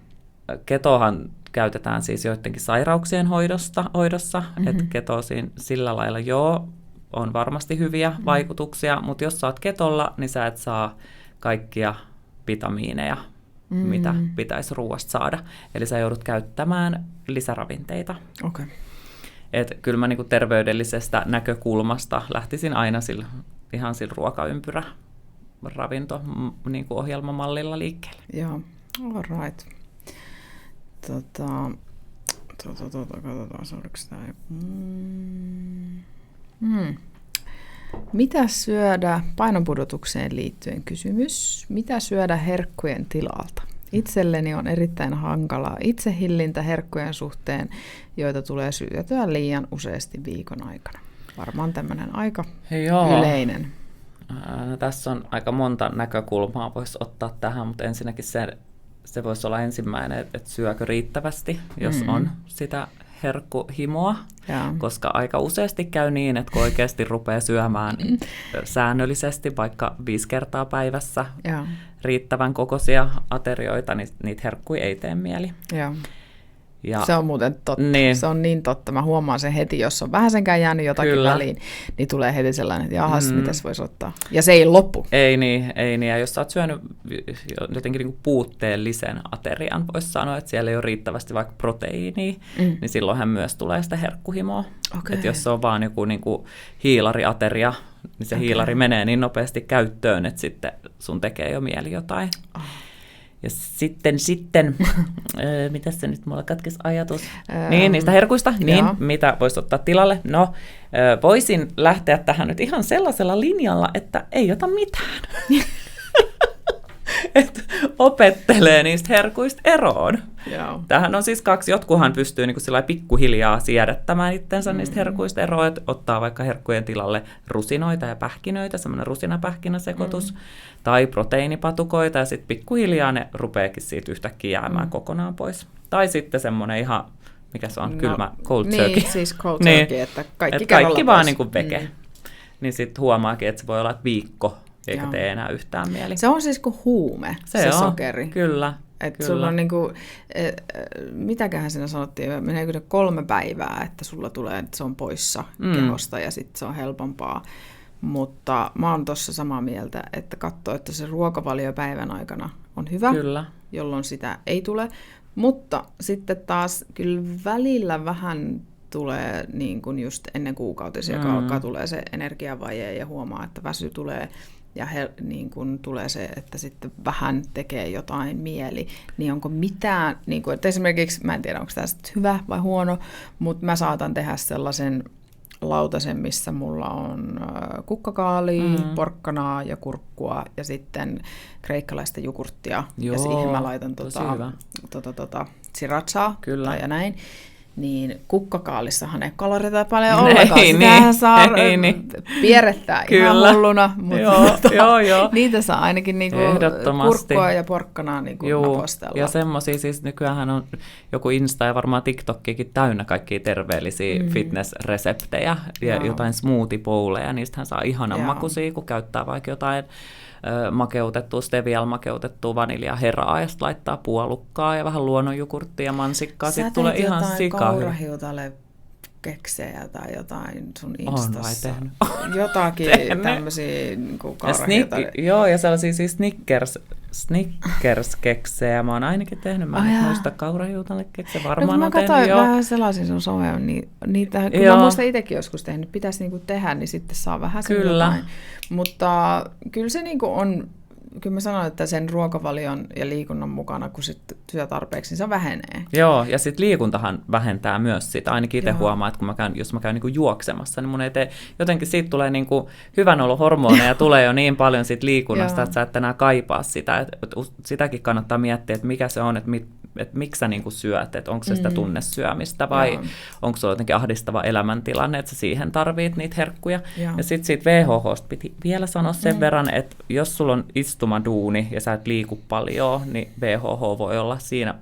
ketohan käytetään siis joidenkin sairauksien hoidossa, että ketosiin sillä lailla on varmasti hyviä vaikutuksia, mutta jos sä oot ketolla, niin sä et saa kaikkia vitamiineja, mitä pitäisi ruoasta saada. Eli sä joudut käyttämään lisäravinteita. Okay. Et kyllä mä niinku terveydellisestä näkökulmasta lähtisin aina ihan sillä ruokaympyrä ravinto niinku ohjelmamallilla liikkeelle. Joo, all right. Katsotaan, oliko tämä Mitä syödä, painonpudotukseen liittyen kysymys, mitä syödä herkkujen tilalta? Itselleni on erittäin hankalaa itsehillintä herkkujen suhteen, joita tulee syötyä liian useasti viikon aikana. Varmaan tämmöinen aika yleinen. No, tässä on aika monta näkökulmaa, voisi ottaa tähän, mutta ensinnäkin se voisi olla ensimmäinen, että syökö riittävästi, jos on sitä herkkuhimoa, koska aika useasti käy niin, että kun oikeasti rupeaa syömään säännöllisesti, vaikka 5 kertaa päivässä riittävän kokoisia aterioita, niin niitä herkkuja ei tee mieli. Ja se on muuten totta. Niin. Se on niin totta. Mä huomaan sen heti, jos on vähäsenkään jäänyt jotakin väliin, niin tulee heti sellainen, että jahas, mitäs voisi ottaa. Ja se ei loppu. Ei niin. Ja jos sä oot syönyt jotenkin niin kuin puutteellisen aterian, voisi sanoa, että siellä ei ole riittävästi vaikka proteiinia, niin silloinhan myös tulee sitä herkkuhimoa. Okay. Että jos se on vaan joku niin kuin hiilariateria, niin se hiilari menee niin nopeasti käyttöön, että sitten sun tekee jo mieli jotain. Ja sitten mitäs se nyt mulla katkesi ajatus? Niin, niistä herkuista, niin, mitä voisi ottaa tilalle? No, voisin lähteä tähän nyt ihan sellaisella linjalla, että ei ota mitään. Että opettelee niistä herkuista eroon. Joo. Tämähän on siis kaksi, jotkuhan pystyy niin kuin pikkuhiljaa siedättämään itsensä niistä herkuista eroon, että ottaa vaikka herkkujen tilalle rusinoita ja pähkinöitä, semmoinen rusinapähkinäsekoitus, tai proteiinipatukoita, ja sitten pikkuhiljaa ne rupeekin siitä yhtäkkiä jäämään kokonaan pois. Tai sitten semmoinen ihan, mikä se on, kylmä cold turkey. Niin, siis cold turkey, että kaikki vaan niin kuin vege. Niin sitten huomaakin, että se voi olla, että viikko eikä tee enää yhtään mieli. Se on siis kuin huume, se sokeri. Kyllä. Että sulla on niinku, mitäköhän siinä sanottiin, meneekö 3 päivää, että sulla tulee, että se on poissa kehosta ja sitten se on helpompaa. Mutta mä oon tuossa samaa mieltä, että katsoo, että se ruokavalio päivän aikana on hyvä, jolloin sitä ei tule. Mutta sitten taas kyllä välillä vähän tulee niin kuin just ennen kuukautisia, kun alkaa tulee se energiavaje ja huomaa, että väsy tulee. Ja niin kun tulee se, että sitten vähän tekee jotain mieli, niin onko mitään, niin kun, että esimerkiksi, mä en tiedä, onko tämä hyvä vai huono, mutta mä saatan tehdä sellaisen lautasen, missä mulla on kukkakaalia, porkkanaa ja kurkkua ja sitten kreikkalaista jogurttia. Ja siihen mä laitan srirachaa ja näin. Niin kukkakaalissahan ei kaloreita paljon ollenkaan. Sitähän saa pierrettää ihan hulluna, mutta niitä saa ainakin niinku kurkkua ja porkkanaa niinku napostella. Ja semmoisia siis nykyäänhän on joku Insta ja varmaan TikTokkikin täynnä kaikkia terveellisiä fitness-reseptejä ja jotain smoothie-bowleja. Niistähän saa ihanan makuisia, kun käyttää vaikka jotain stevial-makeutettua vaniljaheraa ja sitten laittaa puolukkaa ja vähän luonnonjukurttia ja mansikkaa. Sitten tulee ihan sika. Kaurahiutale keksejä tai jotain sun Instassa. On vai tehnyt? Jotakin tämmöisiä niin kaurahiutale. Joo, ja sellaisia siis Snickers-keksejä. Mä oon ainakin tehnyt. Mä en muista kaurahiutale keksejä. Varmaan on tehnyt jo. Mä katsoin vähän sellaisin sun someen. Niitä, kun mä muistan itsekin joskus tehnyt, pitäisi niinku tehdä, niin sitten saa vähän sen jotain. Mutta kyllä se niinku on, kyllä mä sanon, että sen ruokavalion ja liikunnan mukana, kun sit syö tarpeeksi, niin se vähenee. Joo, ja sitten liikuntahan vähentää myös sitä. Ainakin itse huomaa, että jos mä käyn niinku juoksemassa, niin mun ei tee, jotenkin siitä tulee niinku hyvän olo hormoneja ja tulee jo niin paljon siitä liikunnasta, että sä et enää kaipaa sitä. Et sitäkin kannattaa miettiä, että mikä se on, että miksi sä niinku syöt, että onko se sitä tunnesyömistä vai onko se jotenkin ahdistava elämäntilanne, että sä siihen tarvit niitä herkkuja. Ja sitten siitä WHH:sta piti vielä sanoa sen verran, että jos sulla on istumaduuni ja sä et liiku paljon, niin WHH voi olla siinä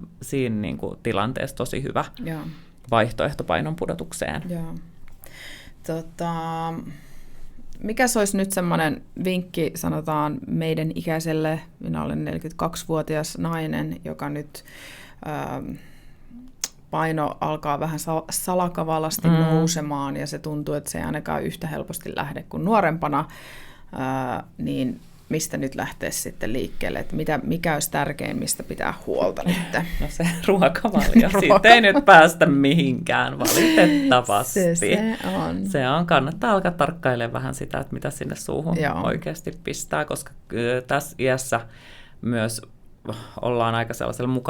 niinku tilanteessa tosi hyvä vaihtoehto painon pudotukseen. Mikä se olisi nyt semmoinen vinkki, sanotaan meidän ikäiselle, minä olen 42-vuotias nainen, joka nyt paino alkaa vähän salakavalasti nousemaan ja se tuntuu, että se ei ainakaan yhtä helposti lähde kuin nuorempana, niin mistä nyt lähtee sitten liikkeelle, että mikä olisi tärkein, mistä pitää huolta nyt? No se ruokavalio, siitä ei nyt päästä mihinkään valitettavasti. Se on. Se on, kannattaa alkaa tarkkailemaan vähän sitä, että mitä sinne suuhun oikeasti pistää, koska tässä iässä myös ollaan aika sellaisella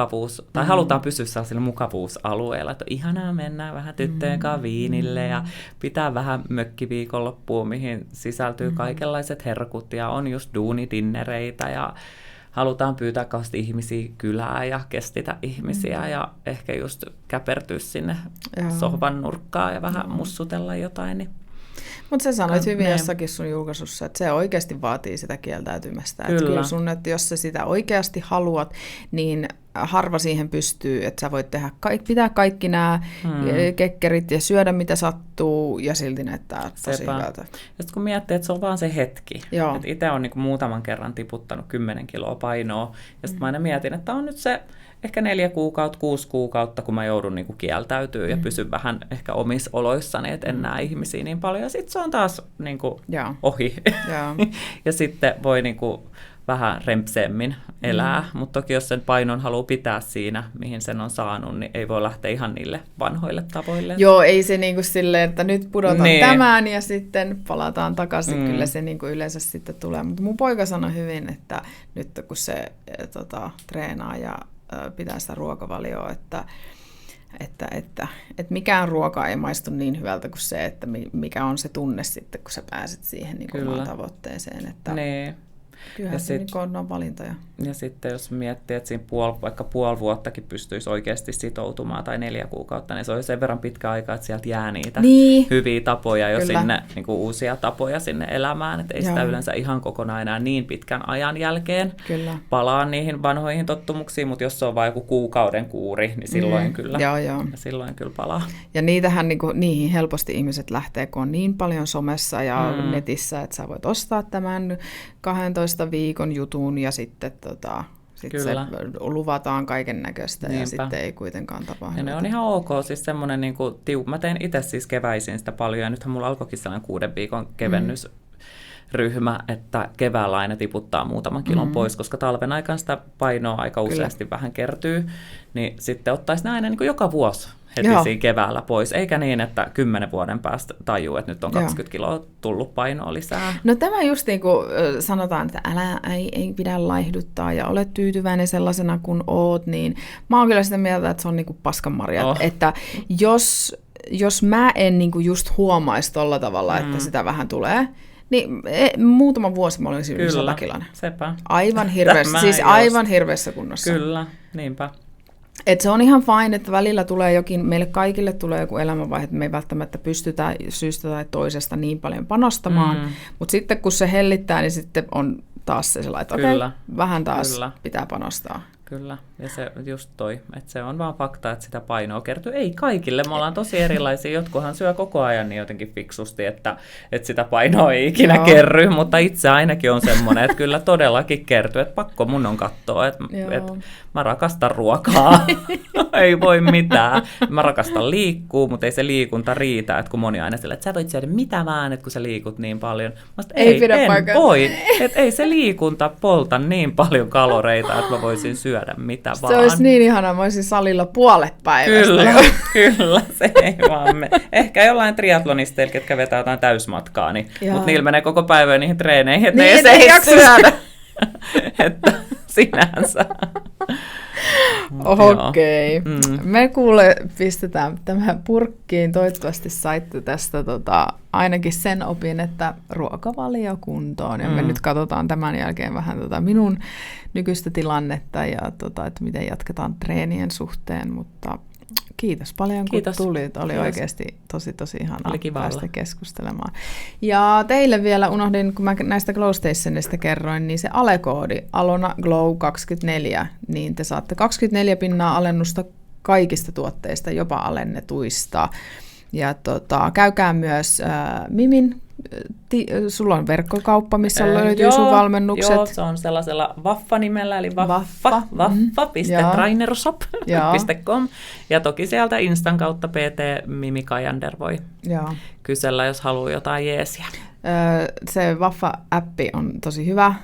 tai halutaan pysyä sellaisella mukavuusalueella, että on ihanaa mennä vähän tyttöjen kanssa viinille ja pitää vähän mökkiviikonloppuun, mihin sisältyy kaikenlaiset herkut ja on just duunidinnereitä ja halutaan pyytää kauheasti ihmisiä kylään ja kestitä ihmisiä ja ehkä just käpertyä sinne sohvan nurkkaan ja vähän mussutella jotain, niin mutta sä sanoit hyvin jossakin sun julkaisussa, että se oikeasti vaatii sitä kieltäytymästä. Että kyllä sun, että jos sä sitä oikeasti haluat, niin harva siihen pystyy, että sä voit pitää kaikki nämä kekkerit ja syödä mitä sattuu ja silti näyttää tosi hyvältä. Ja sitten kun miettii, että se on vaan se hetki. Että itse olen niinku muutaman kerran tiputtanut 10 kiloa painoa ja sitten mä aina mietin, että on nyt se ehkä 4 kuukautta, 6 kuukautta, kun mä joudun niinku kieltäytyä ja pysyn vähän ehkä omissa oloissani, että en näe ihmisiä niin paljon. Ja sitten se on taas niinku ohi. Ja sitten voi niinku vähän rempseemmin elää, mutta toki jos sen painon haluaa pitää siinä, mihin sen on saanut, niin ei voi lähteä ihan niille vanhoille tavoille. Joo, ei se niinku silleen, että nyt pudotan tämän ja sitten palataan takaisin, kyllä se niinku yleensä sitten tulee. Mutta mun poika sanoi hyvin, että nyt kun se treenaa ja pitää sitä ruokavalioa, että mikään ruoka ei maistu niin hyvältä kuin se, että mikä on se tunne sitten, kun sä pääset siihen niin kuin omaan tavoitteeseen. Että kyllähän se on valintoja. Ja sitten jos miettii, että siinä vaikka puoli vuottakin pystyisi oikeasti sitoutumaan tai 4 kuukautta, niin se on sen verran pitkä aika, että sieltä jää niitä hyviä tapoja jo sinne, niin kuin uusia tapoja sinne elämään. Että ei sitä yleensä ihan kokonaan enää niin pitkän ajan jälkeen palaa niihin vanhoihin tottumuksiin, mutta jos se on vain joku kuukauden kuuri, niin silloin silloin kyllä palaa. Ja niitähän niihin helposti ihmiset lähtee, kun on niin paljon somessa ja netissä, että sä voit ostaa tämän 12 viikon jutun ja sitten sitten se luvataan kaiken näköistä ja sitten ei kuitenkaan tapahdu. Ja ne on ihan ok, siis semmoinen mä teen itse siis keväisin sitä paljon ja nythän mulla alkoikin sellainen 6 viikon kevennysryhmä, että keväällä aina tiputtaa muutaman kilon pois, koska talven aikana sitä painoa aika useasti vähän kertyy, niin sitten ottaisi ne aina joka vuosi heti siinä keväällä pois, eikä niin, että 10 vuoden päästä tajuu, että nyt on 20 kiloa tullut painoa lisää. No tämä just niin kuin sanotaan, että ei pidä laihduttaa ja ole tyytyväinen sellaisena kuin oot, niin mä oon kyllä sitä mieltä, että se on niin kuin paskanmarjat, että jos mä en niin kuin just huomaisi tolla tavalla, että sitä vähän tulee, niin muutama vuosi mä olisin yli 100 kiloinen. Sepä. Aivan hirveässä kunnossa. Kyllä, niinpä. Et se on ihan fine, että välillä tulee meille kaikille tulee joku elämänvaihe, että me ei välttämättä pystytä syystä tai toisesta niin paljon panostamaan, mutta sitten kun se hellittää, niin sitten on taas se sellainen, että vähän taas pitää panostaa. Kyllä, ja se just että se on vaan fakta, että sitä painoa kertyy. Ei kaikille, me ollaan tosi erilaisia, jotkuhan syö koko ajan niin jotenkin fiksusti, että sitä painoa ei ikinä kerry, mutta itse ainakin on semmoinen, että kyllä todellakin kertyy, että pakko mun on katsoa, että mä rakastan ruokaa, ei voi mitään. Mä rakastan liikkua, mutta ei se liikunta riitä, että kun moni aina sillä, että sä voit syödä mitä vaan, että kun sä liikut niin paljon. En voi, että ei se liikunta polta niin paljon kaloreita, että mä voisin syödä mitä vaan. Se olisi niin ihanaa, mä olisin salilla puolet päivästä. Kyllä, se ei vaan me. Ehkä jollain triatlonisteilla, ketkä vetää jotain täysmatkaa, mutta niillä menee koko päivä niihin treeneihin, että ne ei jaksa syödä. Että sinänsä. Okei. Me pistetään tämän purkkiin. Toivottavasti saitte tästä ainakin sen opin, että ruokavalio kuntoon. Ja me nyt katsotaan tämän jälkeen vähän minun nykyistä tilannetta ja että miten jatketaan treenien suhteen. Mutta kiitos paljon, kun tulit. Oli oikeasti tosi ihanaa päästä keskustelemaan. Ja teille vielä unohdin, kun mä näistä Glow Stationista kerroin, niin se alekoodi Alona Glow 24, niin te saatte 24% alennusta kaikista tuotteista, jopa alennetuista. Ja käykää myös Mimin. Sulla on verkkokauppa, missä löytyy sun valmennukset. Joo, se on sellaisella Vaffa-nimellä, eli vaffa.trainershop.com. Ja toki sieltä Instan kautta PT Mimi Kajander voi kysellä, jos haluaa jotain jeesiä. Se Vaffa-appi on tosi hyvä.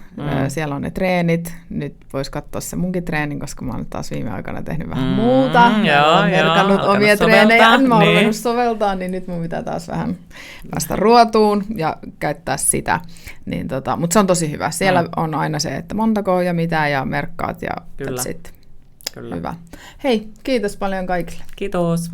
Siellä on ne treenit. Nyt voisi katsoa se munkin treenin, koska mä oon taas viime aikoina tehnyt vähän muuta. Olen merkannut omia treenejä. Mä oon ruvennut soveltaa, niin nyt mun pitää taas vähän päästä ruotuun ja käyttää sitä. Niin mutta se on tosi hyvä. Siellä on aina se, että montako ja mitä ja merkkaat ja that's it. Hyvä. Hei, kiitos paljon kaikille. Kiitos.